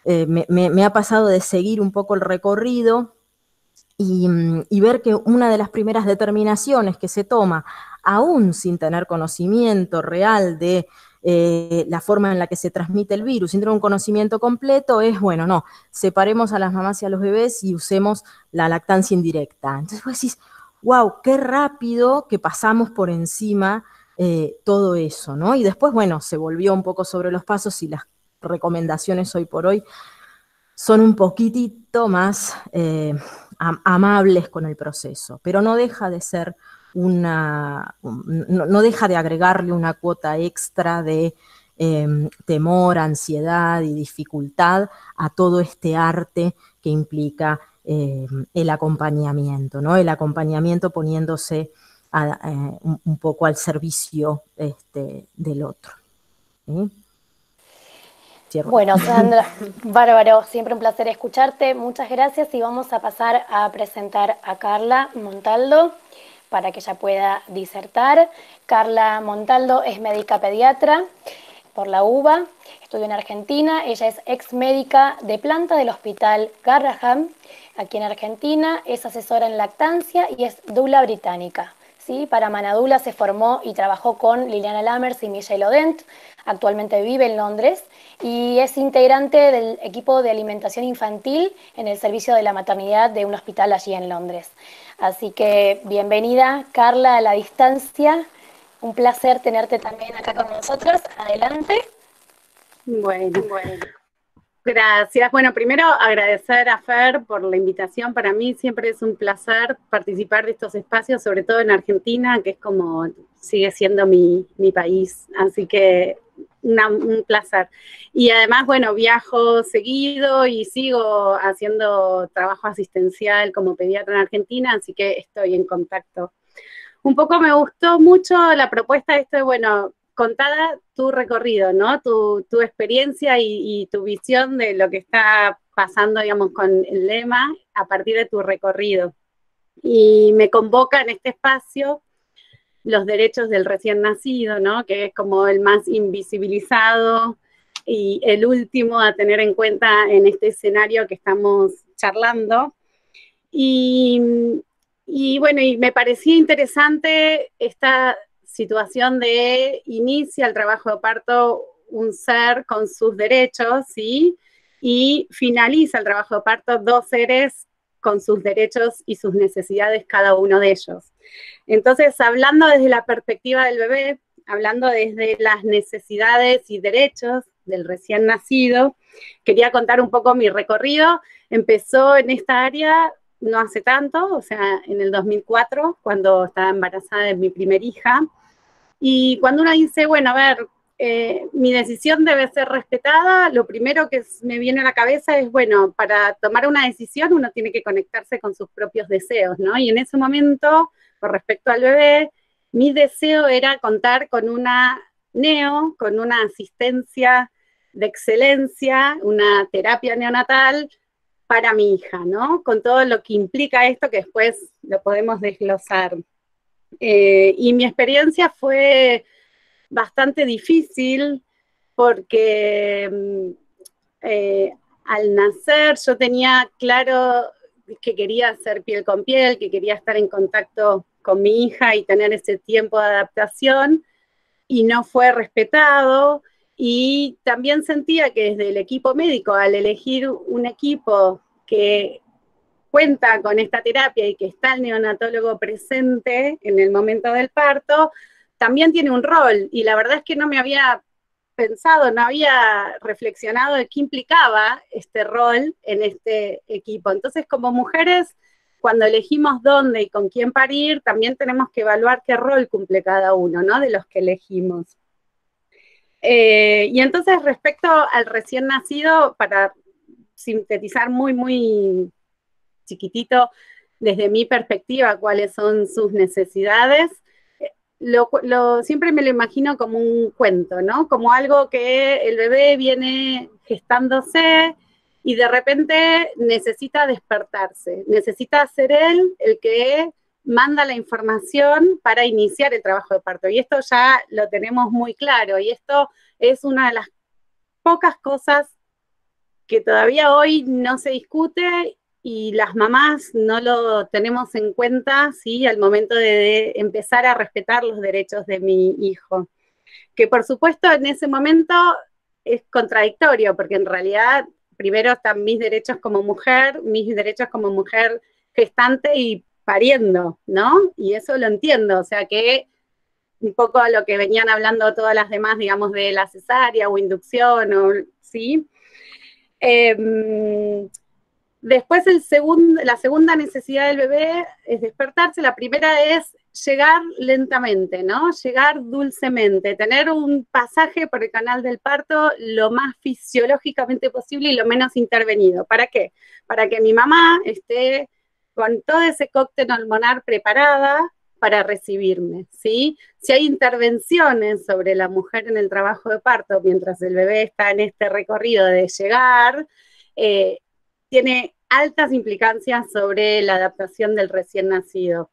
Me ha pasado de seguir un poco el recorrido y ver que una de las primeras determinaciones que se toma, aún sin tener conocimiento real de la forma en la que se transmite el virus, sin tener un conocimiento completo, es, bueno, no, separemos a las mamás y a los bebés y usemos la lactancia indirecta. Entonces vos decís, wow, qué rápido que pasamos por encima todo eso, ¿no? Y después, bueno, se volvió un poco sobre los pasos y las recomendaciones hoy por hoy son un poquitito más amables con el proceso, pero no deja de ser no deja de agregarle una cuota extra de temor, ansiedad y dificultad a todo este arte que implica el acompañamiento, ¿no? El acompañamiento poniéndose un poco al servicio del otro. ¿Sí? Bueno, Sandra, bárbaro, siempre un placer escucharte, muchas gracias y vamos a pasar a presentar a Carla Montaldo para que ella pueda disertar. Carla Montaldo es médica pediatra por la UBA, estudió en Argentina, ella es ex médica de planta del Hospital Garraham, aquí en Argentina, es asesora en lactancia y es doula británica. ¿Sí? Para Manadula se formó y trabajó con Liliana Lammers y Michelle Odent, actualmente vive en Londres y es integrante del equipo de alimentación infantil en el servicio de la maternidad de un hospital allí en Londres. Así que bienvenida, Carla, a la distancia. Un placer tenerte también acá con nosotros. Adelante. Bueno, gracias. Bueno, primero agradecer a Fer por la invitación. Para mí siempre es un placer participar de estos espacios, sobre todo en Argentina, que es como sigue siendo mi país. Así que un placer. Y además, bueno, viajo seguido y sigo haciendo trabajo asistencial como pediatra en Argentina, así que estoy en contacto. Un poco me gustó mucho la propuesta de esto de, bueno, contada tu recorrido, ¿no? Tu experiencia y tu visión de lo que está pasando, digamos, con el lema a partir de tu recorrido. Y me convoca en este espacio los derechos del recién nacido, ¿no? Que es como el más invisibilizado y el último a tener en cuenta en este escenario que estamos charlando. Y bueno, y me parecía interesante esta situación de inicia el trabajo de parto un ser con sus derechos, ¿sí? Y finaliza el trabajo de parto dos seres con sus derechos y sus necesidades, cada uno de ellos. Entonces, hablando desde la perspectiva del bebé, hablando desde las necesidades y derechos del recién nacido, quería contar un poco mi recorrido. Empezó en esta área no hace tanto, o sea, en el 2004, cuando estaba embarazada de mi primer hija. Y cuando uno dice, bueno, a ver, mi decisión debe ser respetada, lo primero que me viene a la cabeza es, bueno, para tomar una decisión uno tiene que conectarse con sus propios deseos, ¿no? Y en ese momento, con respecto al bebé, mi deseo era contar con una neo, con una asistencia de excelencia, una terapia neonatal para mi hija, ¿no? Con todo lo que implica esto, que después lo podemos desglosar. Y mi experiencia fue bastante difícil porque al nacer yo tenía claro que quería hacer piel con piel, que quería estar en contacto con mi hija y tener ese tiempo de adaptación, y no fue respetado. Y también sentía que desde el equipo médico, al elegir un equipo que cuenta con esta terapia y que está el neonatólogo presente en el momento del parto, también tiene un rol. Y la verdad es que no me había pensado, no había reflexionado de qué implicaba este rol en este equipo. Entonces, como mujeres, cuando elegimos dónde y con quién parir, también tenemos que evaluar qué rol cumple cada uno, ¿no? De los que elegimos. Y entonces, respecto al recién nacido, para sintetizar muy chiquitito, desde mi perspectiva, cuáles son sus necesidades, siempre me lo imagino como un cuento, ¿no? Como algo que el bebé viene gestándose y de repente necesita despertarse, necesita ser él el que manda la información para iniciar el trabajo de parto. Y esto ya lo tenemos muy claro, y esto es una de las pocas cosas que todavía hoy no se discute y las mamás no lo tenemos en cuenta, ¿sí? Al momento de empezar a respetar los derechos de mi hijo. Que por supuesto en ese momento es contradictorio, porque en realidad primero están mis derechos como mujer gestante y pariendo, ¿no? Y eso lo entiendo, o sea que un poco a lo que venían hablando todas las demás, digamos, de la cesárea o inducción, ¿sí? Después la segunda necesidad del bebé es despertarse. La primera es llegar lentamente, ¿no? Llegar dulcemente, tener un pasaje por el canal del parto lo más fisiológicamente posible y lo menos intervenido. ¿Para qué? Para que mi mamá esté con todo ese cóctel hormonal preparada para recibirme, ¿sí? Si hay intervenciones sobre la mujer en el trabajo de parto mientras el bebé está en este recorrido de llegar, tiene altas implicancias sobre la adaptación del recién nacido.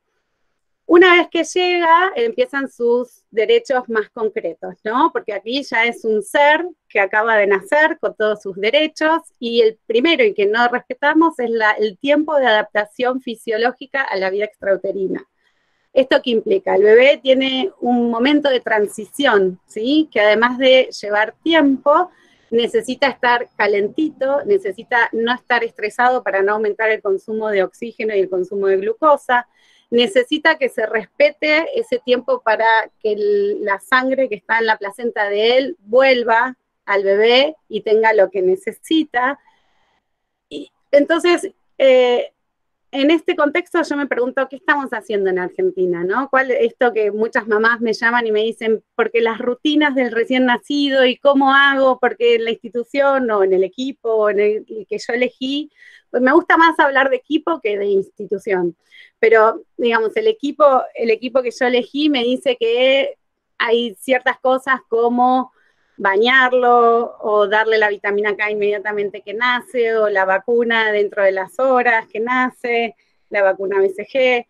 Una vez que llega, empiezan sus derechos más concretos, ¿no? Porque aquí ya es un ser que acaba de nacer con todos sus derechos, y el primero y que no respetamos es el tiempo de adaptación fisiológica a la vida extrauterina. ¿Esto qué implica? El bebé tiene un momento de transición, ¿sí? Que además de llevar tiempo, necesita estar calentito, necesita no estar estresado para no aumentar el consumo de oxígeno y el consumo de glucosa, necesita que se respete ese tiempo para que la sangre que está en la placenta de él vuelva al bebé y tenga lo que necesita. Y entonces, en este contexto yo me pregunto, ¿qué estamos haciendo en Argentina, no? Esto que muchas mamás me llaman y me dicen, porque las rutinas del recién nacido y cómo hago, porque en la institución o en el equipo o en el que yo elegí, pues me gusta más hablar de equipo que de institución. Pero, digamos, el equipo que yo elegí me dice que hay ciertas cosas como bañarlo o darle la vitamina K inmediatamente que nace, o la vacuna dentro de las horas que nace, la vacuna BCG,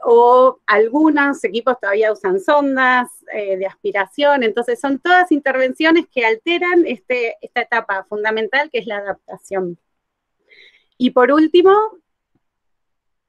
o algunos equipos todavía usan sondas de aspiración. Entonces son todas intervenciones que alteran esta etapa fundamental que es la adaptación. Y por último,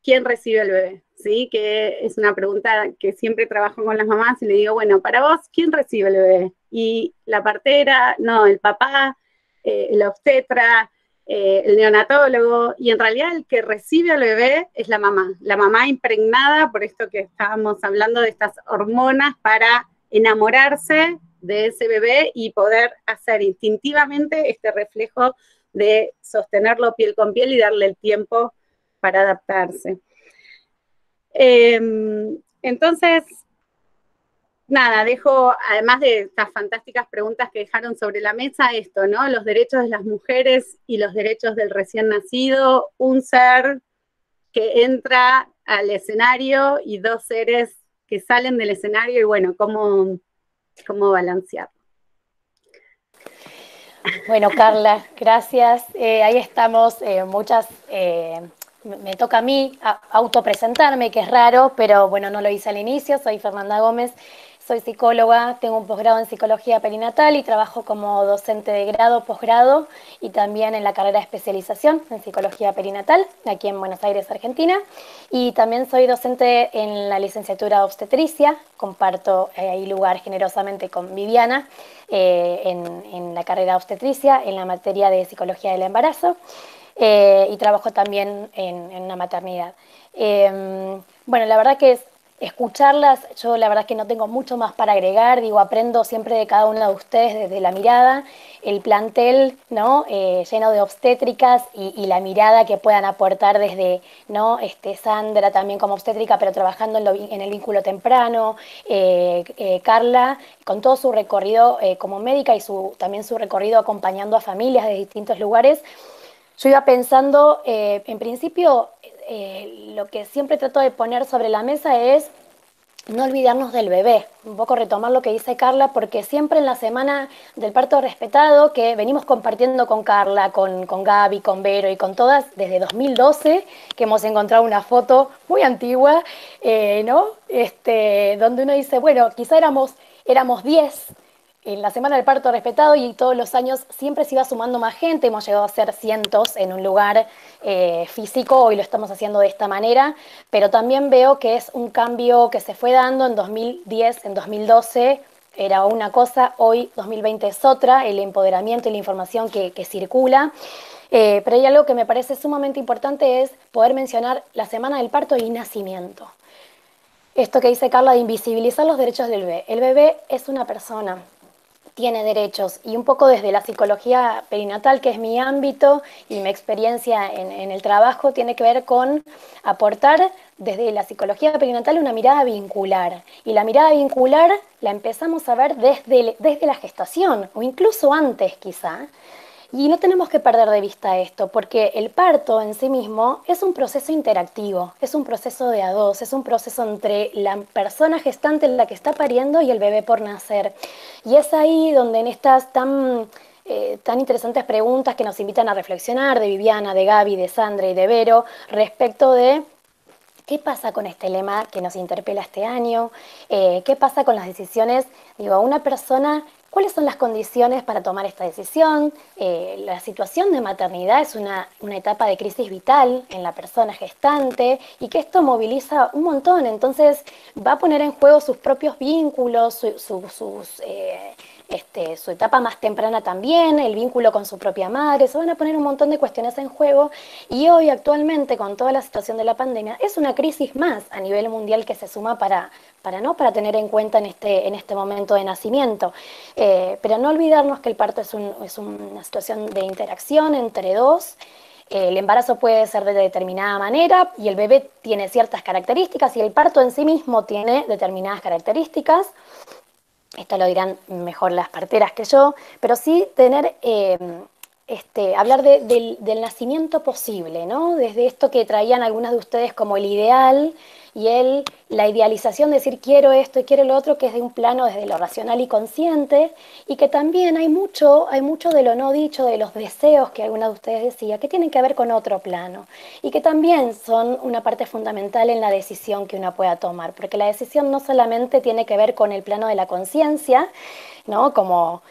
¿quién recibe el bebé? ¿Sí? Que es una pregunta que siempre trabajo con las mamás y le digo, bueno, para vos, ¿quién recibe el bebé? Y la partera, no, el papá, el obstetra, el neonatólogo, y en realidad el que recibe al bebé es la mamá impregnada por esto que estábamos hablando de estas hormonas para enamorarse de ese bebé y poder hacer instintivamente este reflejo de sostenerlo piel con piel y darle el tiempo para adaptarse. Entonces, nada, dejo, además de estas fantásticas preguntas que dejaron sobre la mesa, esto, ¿no? Los derechos de las mujeres y los derechos del recién nacido, un ser que entra al escenario y dos seres que salen del escenario, y bueno, cómo balancearlo. Bueno, Carla, gracias. Ahí estamos, muchas... me toca a mí autopresentarme, que es raro, pero bueno, no lo hice al inicio. Soy Fernanda Gómez, soy psicóloga, tengo un posgrado en psicología perinatal y trabajo como docente de grado, posgrado y también en la carrera de especialización en psicología perinatal, aquí en Buenos Aires, Argentina. Y también soy docente en la licenciatura de obstetricia, comparto ahí lugar generosamente con Viviana en la carrera de obstetricia, en la materia de psicología del embarazo. Y trabajo también en una maternidad. Bueno, la verdad que es escucharlas, yo la verdad que no tengo mucho más para agregar, digo, aprendo siempre de cada una de ustedes desde la mirada, el plantel, ¿no? Lleno de obstétricas y la mirada que puedan aportar desde, ¿no? Sandra también como obstétrica, pero trabajando en el vínculo temprano, Carla, con todo su recorrido como médica y también su recorrido acompañando a familias de distintos lugares. Yo iba pensando, en principio, lo que siempre trato de poner sobre la mesa es no olvidarnos del bebé, un poco retomar lo que dice Carla, porque siempre en la semana del parto respetado, que venimos compartiendo con Carla, con Gaby, con Vero y con todas, desde 2012, que hemos encontrado una foto muy antigua, ¿no? Donde uno dice, bueno, quizá éramos 10, en la semana del parto respetado, y todos los años siempre se iba sumando más gente, hemos llegado a ser cientos en un lugar físico, hoy lo estamos haciendo de esta manera, pero también veo que es un cambio que se fue dando en 2010, en 2012, era una cosa, hoy 2020 es otra, el empoderamiento y la información que circula. Pero hay algo que me parece sumamente importante, es poder mencionar la semana del parto y nacimiento. Esto que dice Carla de invisibilizar los derechos del bebé. El bebé es una persona, tiene derechos. Y un poco desde la psicología perinatal, que es mi ámbito y mi experiencia en el trabajo, tiene que ver con aportar desde la psicología perinatal una mirada vincular. Y la mirada vincular la empezamos a ver desde la gestación, o incluso antes quizá. Y no tenemos que perder de vista esto, porque el parto en sí mismo es un proceso interactivo, es un proceso de a dos, es un proceso entre la persona gestante, la que está pariendo, y el bebé por nacer. Y es ahí donde en estas tan interesantes preguntas que nos invitan a reflexionar, de Viviana, de Gaby, de Sandra y de Vero, respecto de ¿qué pasa con este lema que nos interpela este año? ¿Qué pasa con las decisiones? Digo, una persona, ¿cuáles son las condiciones para tomar esta decisión? La situación de maternidad es una etapa de crisis vital en la persona gestante y que esto moviliza un montón. Entonces va a poner en juego sus propios vínculos, su etapa más temprana también, el vínculo con su propia madre, se van a poner un montón de cuestiones en juego y hoy actualmente con toda la situación de la pandemia es una crisis más a nivel mundial que se suma para tener en cuenta en este momento de nacimiento. Pero no olvidarnos que el parto es una situación de interacción entre dos. El embarazo puede ser de determinada manera y el bebé tiene ciertas características y el parto en sí mismo tiene determinadas características. Esto lo dirán mejor las parteras que yo, pero sí hablar del nacimiento posible, ¿no? Desde esto que traían algunas de ustedes como el ideal y la idealización de decir quiero esto y quiero lo otro, que es de un plano desde lo racional y consciente, y que también hay mucho de lo no dicho, de los deseos que alguna de ustedes decía, que tienen que ver con otro plano, y que también son una parte fundamental en la decisión que uno pueda tomar, porque la decisión no solamente tiene que ver con el plano de la conciencia, ¿no? Como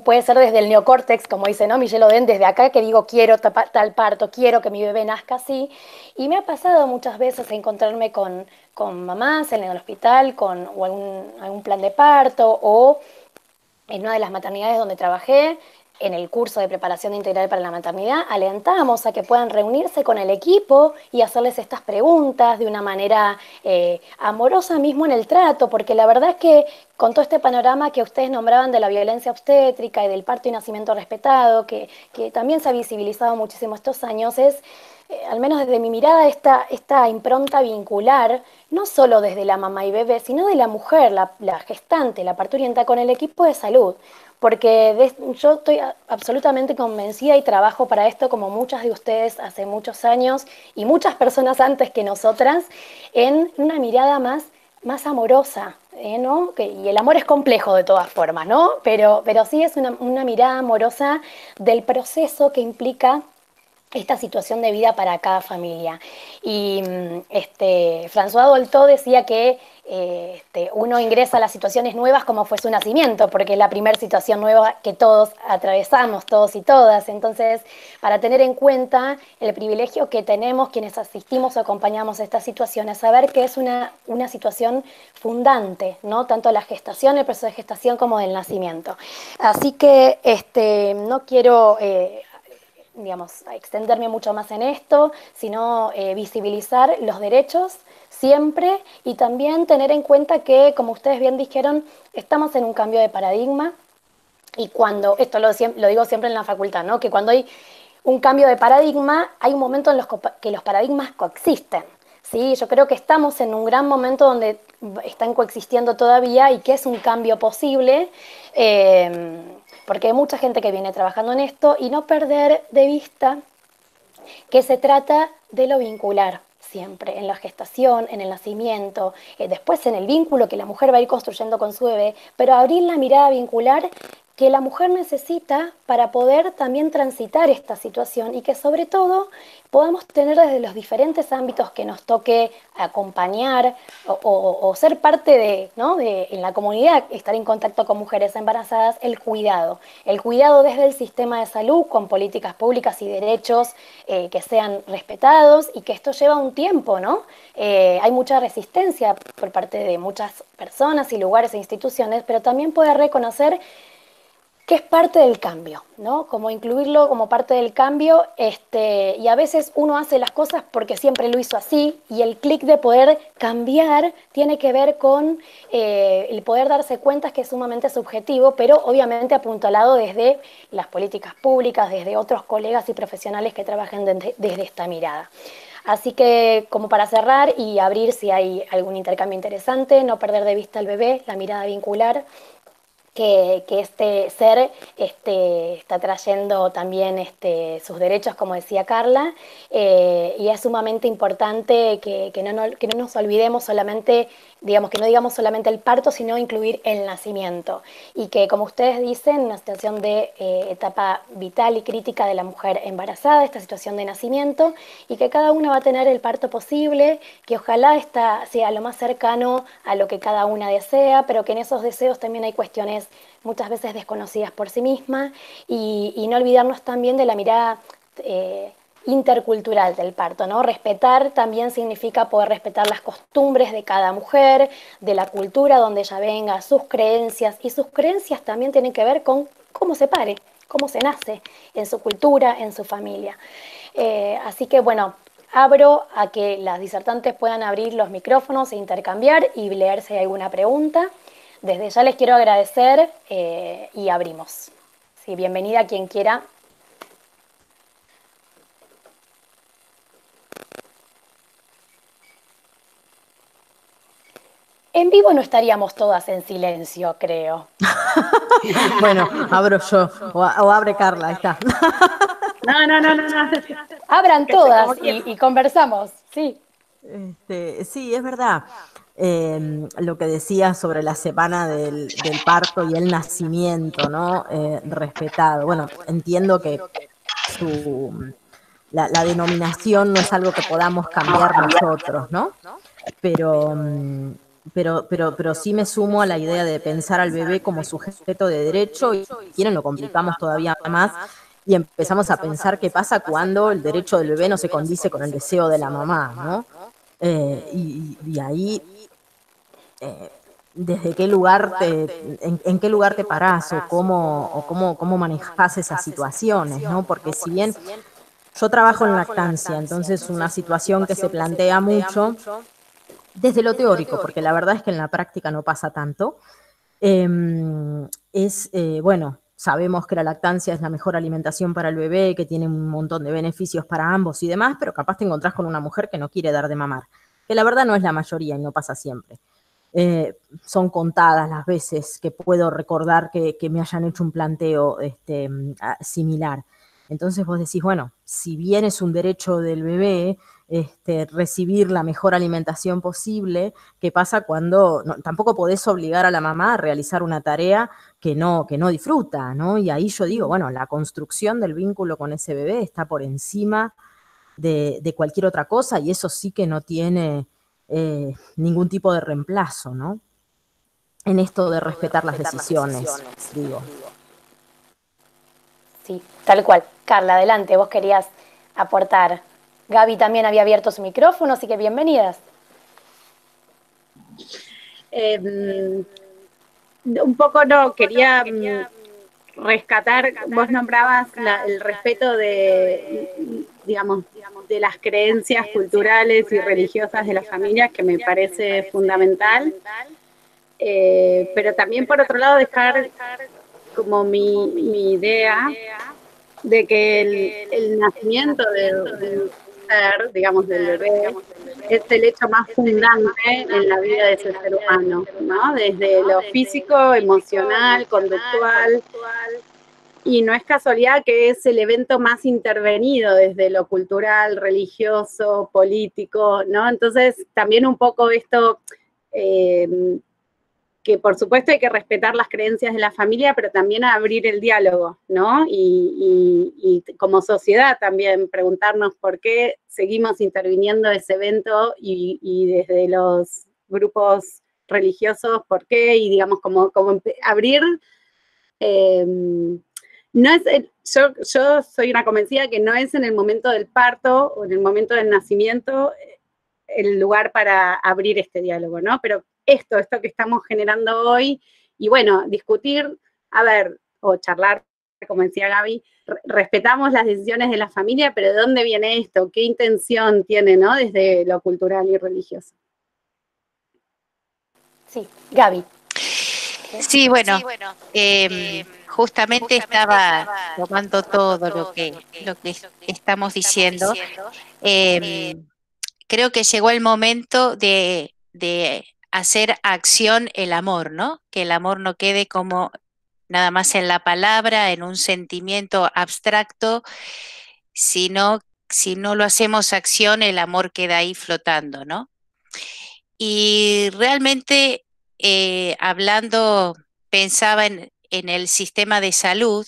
puede ser desde el neocórtex, como dice, ¿no? Michelle Oden, desde acá que digo quiero tal parto, quiero que mi bebé nazca así. Y me ha pasado muchas veces encontrarme con mamás en el hospital, o algún plan de parto, o en una de las maternidades donde trabajé, en el curso de preparación integral para la maternidad, alentamos a que puedan reunirse con el equipo y hacerles estas preguntas de una manera amorosa mismo en el trato, porque la verdad es que con todo este panorama que ustedes nombraban de la violencia obstétrica y del parto y nacimiento respetado, que también se ha visibilizado muchísimo estos años, al menos desde mi mirada, esta impronta vincular, no solo desde la mamá y bebé, sino de la mujer, la gestante, la parturienta, con el equipo de salud. Porque yo estoy absolutamente convencida y trabajo para esto como muchas de ustedes hace muchos años y muchas personas antes que nosotras, en una mirada más amorosa, ¿no? Y el amor es complejo de todas formas, ¿no? Pero sí es una mirada amorosa del proceso que implica esta situación de vida para cada familia. Y François Dolto decía que uno ingresa a las situaciones nuevas como fue su nacimiento, porque es la primera situación nueva que todos atravesamos, todos y todas. Entonces, para tener en cuenta el privilegio que tenemos quienes asistimos o acompañamos estas situaciones, saber que es una situación fundante, ¿no? Tanto la gestación, el proceso de gestación, como del nacimiento. Así que no quiero extenderme mucho más en esto, sino visibilizar los derechos siempre y también tener en cuenta que, como ustedes bien dijeron, estamos en un cambio de paradigma y esto lo digo siempre en la facultad, ¿no? Que cuando hay un cambio de paradigma, hay un momento en que los paradigmas coexisten. Sí, yo creo que estamos en un gran momento donde están coexistiendo todavía y que es un cambio posible, porque hay mucha gente que viene trabajando en esto y no perder de vista que se trata de lo vincular siempre, en la gestación, en el nacimiento, después en el vínculo que la mujer va a ir construyendo con su bebé, pero abrir la mirada vincular que la mujer necesita para poder también transitar esta situación y que sobre todo podamos tener desde los diferentes ámbitos que nos toque acompañar o ser parte de, ¿no? En la comunidad, estar en contacto con mujeres embarazadas, el cuidado desde el sistema de salud con políticas públicas y derechos que sean respetados y que esto lleva un tiempo, ¿no? Hay mucha resistencia por parte de muchas personas y lugares e instituciones, pero también poder reconocer que es parte del cambio, ¿no? Como incluirlo como parte del cambio, y a veces uno hace las cosas porque siempre lo hizo así, y el clic de poder cambiar tiene que ver con el poder darse cuenta que es sumamente subjetivo, pero obviamente apuntalado desde las políticas públicas, desde otros colegas y profesionales que trabajen desde esta mirada. Así que, como para cerrar y abrir si hay algún intercambio interesante, no perder de vista al bebé, la mirada vincular, que este ser está trayendo también sus derechos, como decía Carla, y es sumamente importante que no nos olvidemos solamente, digamos, que no digamos solamente el parto, sino incluir el nacimiento. Y que, como ustedes dicen, una situación de etapa vital y crítica de la mujer embarazada, esta situación de nacimiento, y que cada una va a tener el parto posible, que ojalá sea lo más cercano a lo que cada una desea, pero que en esos deseos también hay cuestiones muchas veces desconocidas por sí misma, y no olvidarnos también de la mirada intercultural del parto, ¿no? Respetar también significa poder respetar las costumbres de cada mujer, de la cultura donde ella venga, sus creencias, y sus creencias también tienen que ver con cómo se pare, cómo se nace en su cultura, en su familia. Así que bueno, abro a que las disertantes puedan abrir los micrófonos e intercambiar y leer si hay alguna pregunta. Desde ya les quiero agradecer y abrimos. Sí, bienvenida quien quiera. En vivo no estaríamos todas en silencio, creo. Bueno, abro yo, o abre Carla, ahí está. No. Abran todas y conversamos, sí. Sí, es verdad. Lo que decía sobre la semana del parto y el nacimiento, ¿no? Respetado. Bueno, entiendo que la denominación no es algo que podamos cambiar nosotros, ¿no? Pero sí me sumo a la idea de pensar al bebé como sujeto de derecho, y si quieren lo complicamos todavía más y empezamos a pensar qué pasa cuando el derecho del bebé no se condice con el deseo de la mamá, ¿no? Y ahí, ¿desde qué lugar en qué lugar te parás, o cómo manejás esas situaciones, ¿no? Porque si bien yo trabajo en lactancia, entonces una situación que se plantea mucho desde lo teórico, porque la verdad es que en la práctica no pasa tanto, bueno, sabemos que la lactancia es la mejor alimentación para el bebé, que tiene un montón de beneficios para ambos y demás, pero capaz te encontrás con una mujer que no quiere dar de mamar, que la verdad no es la mayoría y no pasa siempre. Son contadas las veces que puedo recordar que me hayan hecho un planteo similar. Entonces vos decís, bueno, si bien es un derecho del bebé recibir la mejor alimentación posible, ¿qué pasa cuando tampoco podés obligar a la mamá a realizar una tarea que no disfruta, ¿no? Y ahí yo digo, bueno, la construcción del vínculo con ese bebé está por encima de cualquier otra cosa, y eso sí que no tiene ningún tipo de reemplazo, ¿no? En esto de respetar las decisiones, digo. Sí, tal cual. Carla, adelante, vos querías aportar. Gaby también había abierto su micrófono, así que bienvenidas. Un poco no, quería rescatar, vos nombrabas el respeto de, digamos, de las creencias culturales y religiosas de las familias, que me parece fundamental, pero también por otro lado dejar como mi idea de que el nacimiento del ser, digamos, del bebé, es el hecho más fundante en la vida de ese ser humano, ¿no? Desde lo físico, emocional, conductual, y no es casualidad que es el evento más intervenido desde lo cultural, religioso, político, ¿no? Entonces, también un poco esto, que por supuesto hay que respetar las creencias de la familia, pero también abrir el diálogo, ¿no? Y como sociedad también preguntarnos por qué seguimos interviniendo ese evento, y desde los grupos religiosos, por qué, y digamos, como abrir... no es, yo soy una convencida que no es en el momento del parto o en el momento del nacimiento el lugar para abrir este diálogo, ¿no? Pero esto que estamos generando hoy, y bueno, discutir, a ver, o charlar, como decía Gaby, respetamos las decisiones de la familia, pero ¿de dónde viene esto? ¿Qué intención tiene, ¿no? Desde lo cultural y religioso. Sí, Gaby. Sí, bueno, justamente estaba tomando todo lo que estamos diciendo. Creo que llegó el momento de hacer acción el amor, ¿no? Que el amor no quede como nada más en la palabra, en un sentimiento abstracto, sino si no lo hacemos acción, el amor queda ahí flotando, ¿no? Y realmente, hablando, pensaba en el sistema de salud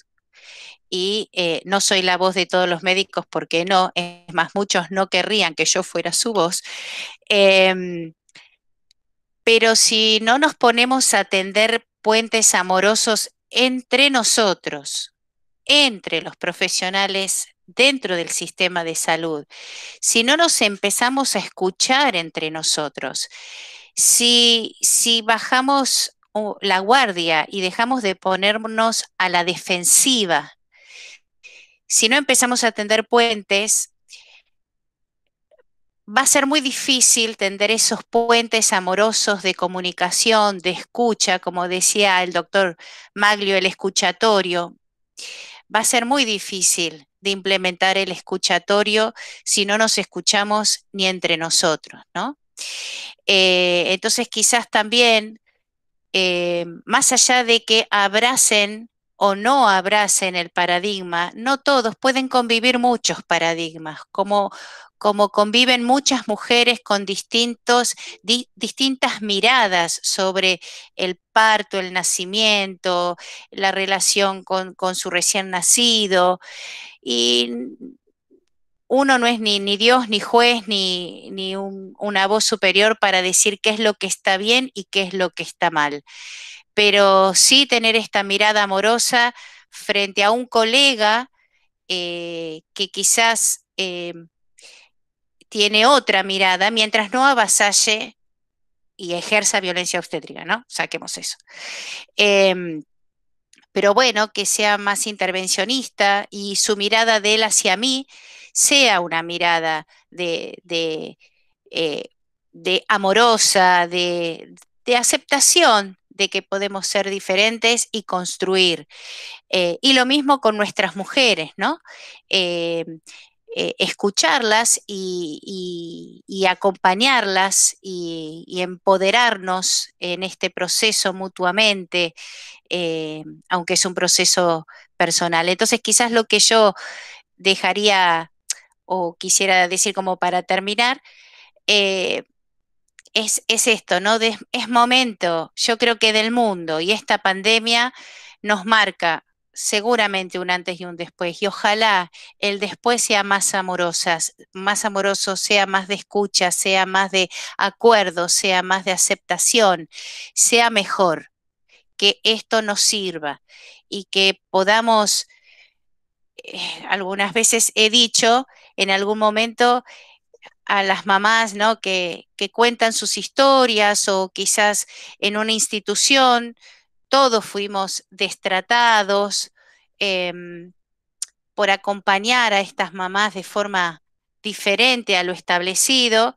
y no soy la voz de todos los médicos porque no, es más, muchos no querrían que yo fuera su voz. Pero si no nos ponemos a tender puentes amorosos entre nosotros, entre los profesionales dentro del sistema de salud, si no nos empezamos a escuchar entre nosotros, si bajamos la guardia y dejamos de ponernos a la defensiva, si no empezamos a tender puentes, va a ser muy difícil tender esos puentes amorosos de comunicación, de escucha, como decía el doctor Maglio, el escuchatorio. Va a ser muy difícil de implementar el escuchatorio si no nos escuchamos ni entre nosotros, ¿no? Entonces quizás también, más allá de que abracen o no abracen el paradigma, no todos, pueden convivir muchos paradigmas, como conviven muchas mujeres con distintas miradas sobre el parto, el nacimiento, la relación con su recién nacido. Y uno no es ni Dios, ni juez, ni una voz superior para decir qué es lo que está bien y qué es lo que está mal. Pero sí tener esta mirada amorosa frente a un colega que quizás tiene otra mirada, mientras no avasalle y ejerza violencia obstétrica, ¿no? Saquemos eso. Pero bueno, que sea más intervencionista y su mirada de él hacia mí sea una mirada de amorosa, de aceptación de que podemos ser diferentes y construir. Y lo mismo con nuestras mujeres, ¿no? Escucharlas y acompañarlas y empoderarnos en este proceso mutuamente, aunque es un proceso personal. Entonces, quizás lo que yo dejaría o quisiera decir como para terminar, es esto, ¿no? Es momento, yo creo que del mundo, y esta pandemia nos marca seguramente un antes y un después, y ojalá el después sea más amoroso, sea más de escucha, sea más de acuerdo, sea más de aceptación, sea mejor, que esto nos sirva y que podamos, algunas veces he dicho en algún momento, a las mamás, ¿no? que cuentan sus historias o quizás en una institución, todos fuimos destratados por acompañar a estas mamás de forma diferente a lo establecido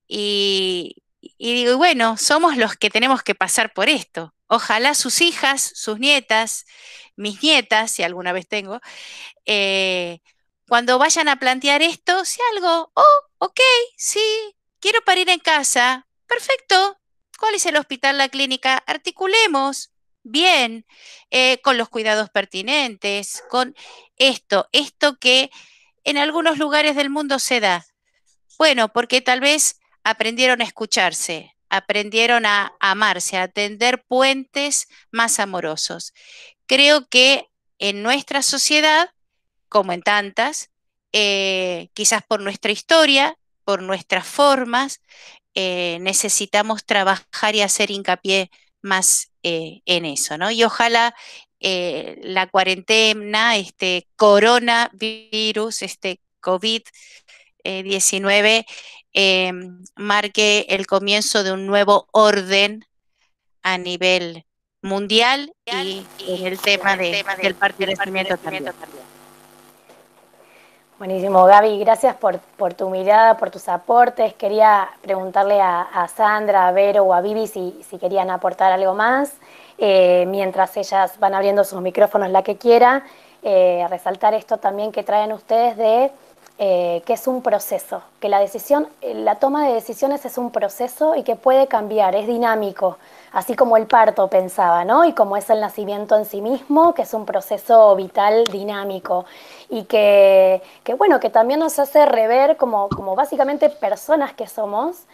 y digo, bueno, somos los que tenemos que pasar por esto. Ojalá sus hijas, sus nietas, mis nietas, si alguna vez tengo, cuando vayan a plantear esto, si algo, ok, sí, quiero parir en casa, perfecto. ¿Cuál es el hospital, la clínica? Articulemos bien, con los cuidados pertinentes, con esto que en algunos lugares del mundo se da. Bueno, porque tal vez aprendieron a escucharse, aprendieron a amarse, a tender puentes más amorosos. Creo que en nuestra sociedad, como en tantas, quizás por nuestra historia, por nuestras formas, necesitamos trabajar y hacer hincapié más en eso, ¿no? Y ojalá la cuarentena, este coronavirus, este COVID-19, marque el comienzo de un nuevo orden a nivel mundial y en el tema del parto y nacimiento también. Buenísimo, Gaby, gracias por tu mirada, por tus aportes. Quería preguntarle a Sandra, a Vero o a Vivi si querían aportar algo más, mientras ellas van abriendo sus micrófonos, la que quiera, resaltar esto también que traen ustedes de que es un proceso, que la toma de decisiones es un proceso y que puede cambiar, es dinámico, así como el parto pensaba, ¿no? Y como es el nacimiento en sí mismo, que es un proceso vital dinámico y bueno, que también nos hace rever como básicamente personas que somos,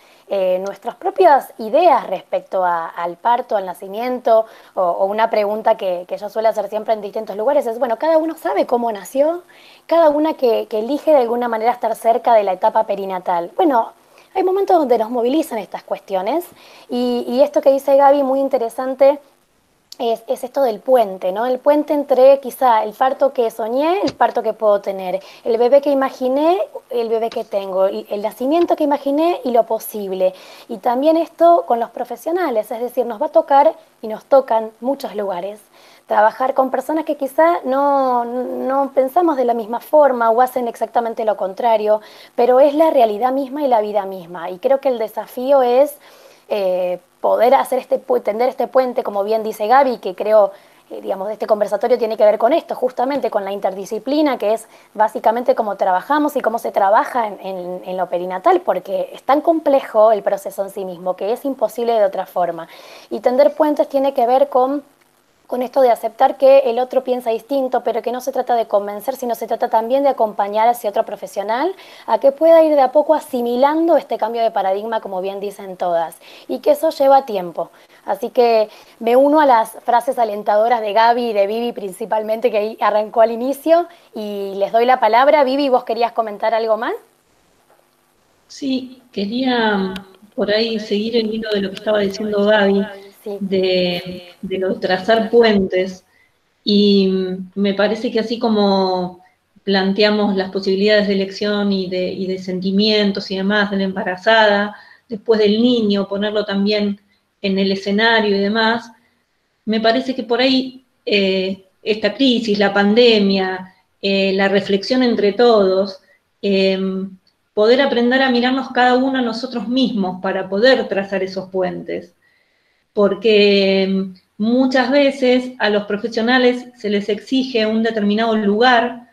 nuestras propias ideas respecto al parto, al nacimiento, o una pregunta que yo suelo hacer siempre en distintos lugares es, bueno, cada uno sabe cómo nació, cada una que elige de alguna manera estar cerca de la etapa perinatal. Bueno, hay momentos donde nos movilizan estas cuestiones y esto que dice Gaby, muy interesante, es esto del puente, ¿no? El puente entre quizá el parto que soñé, el parto que puedo tener, el bebé que imaginé, el bebé que tengo, el nacimiento que imaginé y lo posible. Y también esto con los profesionales, es decir, nos va a tocar y nos tocan muchos lugares. Trabajar con personas que quizá no pensamos de la misma forma o hacen exactamente lo contrario, pero es la realidad misma y la vida misma. Y creo que el desafío es poder hacer tender este puente, como bien dice Gaby, que creo, digamos, este conversatorio tiene que ver con esto, justamente con la interdisciplina, que es básicamente cómo trabajamos y cómo se trabaja en lo perinatal, porque es tan complejo el proceso en sí mismo que es imposible de otra forma. Y tender puentes tiene que ver con esto de aceptar que el otro piensa distinto, pero que no se trata de convencer, sino se trata también de acompañar a ese otro profesional a que pueda ir de a poco asimilando este cambio de paradigma, como bien dicen todas, y que eso lleva tiempo. Así que me uno a las frases alentadoras de Gaby y de Vivi principalmente, que ahí arrancó al inicio, y les doy la palabra. Vivi, ¿vos querías comentar algo más? Sí, quería por ahí seguir el hilo de lo que estaba diciendo Gaby, Sí. de lo de trazar puentes. Y me parece que así como planteamos las posibilidades de elección y de sentimientos y demás de la embarazada, después del niño, ponerlo también en el escenario y demás, me parece que por ahí esta crisis, la pandemia, la reflexión entre todos, poder aprender a mirarnos cada uno a nosotros mismos para poder trazar esos puentes. Porque muchas veces a los profesionales se les exige un determinado lugar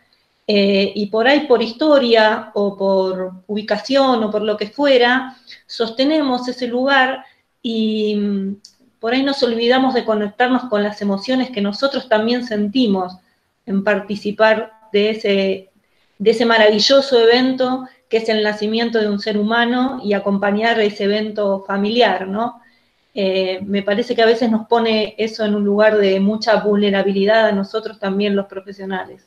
y por ahí por historia o por ubicación o por lo que fuera, sostenemos ese lugar y por ahí nos olvidamos de conectarnos con las emociones que nosotros también sentimos en participar de ese maravilloso evento que es el nacimiento de un ser humano y acompañar ese evento familiar, ¿no? Me parece que a veces nos pone eso en un lugar de mucha vulnerabilidad a nosotros también los profesionales.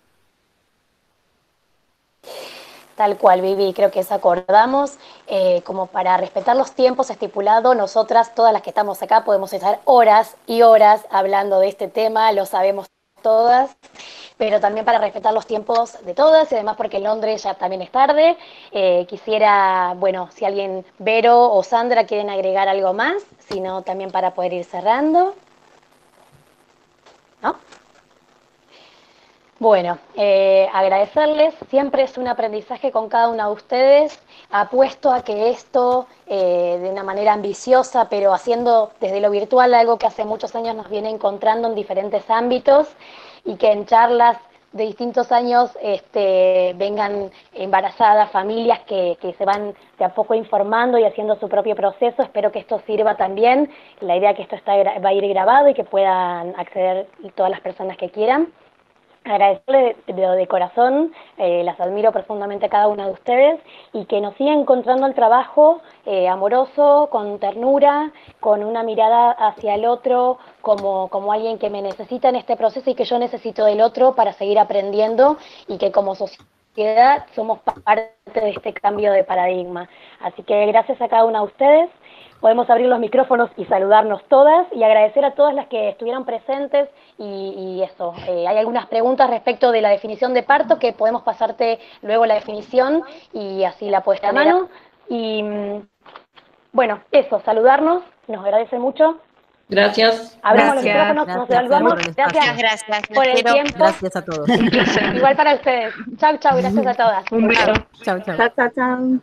Tal cual, Vivi, creo que eso acordamos. Como para respetar los tiempos estipulados, nosotras, todas las que estamos acá, podemos estar horas y horas hablando de este tema, lo sabemos todas, pero también para respetar los tiempos de todas y además porque en Londres ya también es tarde. Quisiera, bueno, si alguien, Vero o Sandra, quieren agregar algo más, sino también para poder ir cerrando. ¿No? Bueno, agradecerles, siempre es un aprendizaje con cada una de ustedes, apuesto a que esto, de una manera ambiciosa, pero haciendo desde lo virtual algo que hace muchos años nos viene encontrando en diferentes ámbitos y que en charlas de distintos años vengan embarazadas, familias que se van de a poco informando y haciendo su propio proceso. Espero que esto sirva también, la idea que esto va a ir grabado y que puedan acceder todas las personas que quieran. Agradecerles de corazón, las admiro profundamente a cada una de ustedes y que nos sigan encontrando el trabajo amoroso, con ternura, con una mirada hacia el otro, como alguien que me necesita en este proceso y que yo necesito del otro para seguir aprendiendo y que como sociedad somos parte de este cambio de paradigma. Así que gracias a cada una de ustedes. Podemos abrir los micrófonos y saludarnos todas y agradecer a todas las que estuvieron presentes y eso. Hay algunas preguntas respecto de la definición de parto que podemos pasarte luego la definición y así la puesta a mano. Y bueno, eso, saludarnos, nos agradece mucho. Gracias. Abrimos los Gracias. micrófonos, nos Gracias, saludamos. por el espacio. Gracias Gracias. por el Los quiero. tiempo. Gracias a todos. Un placer. Igual para ustedes. Chau, chau, gracias a todas. Un beso. Chau, chau. Chao, chao, chao.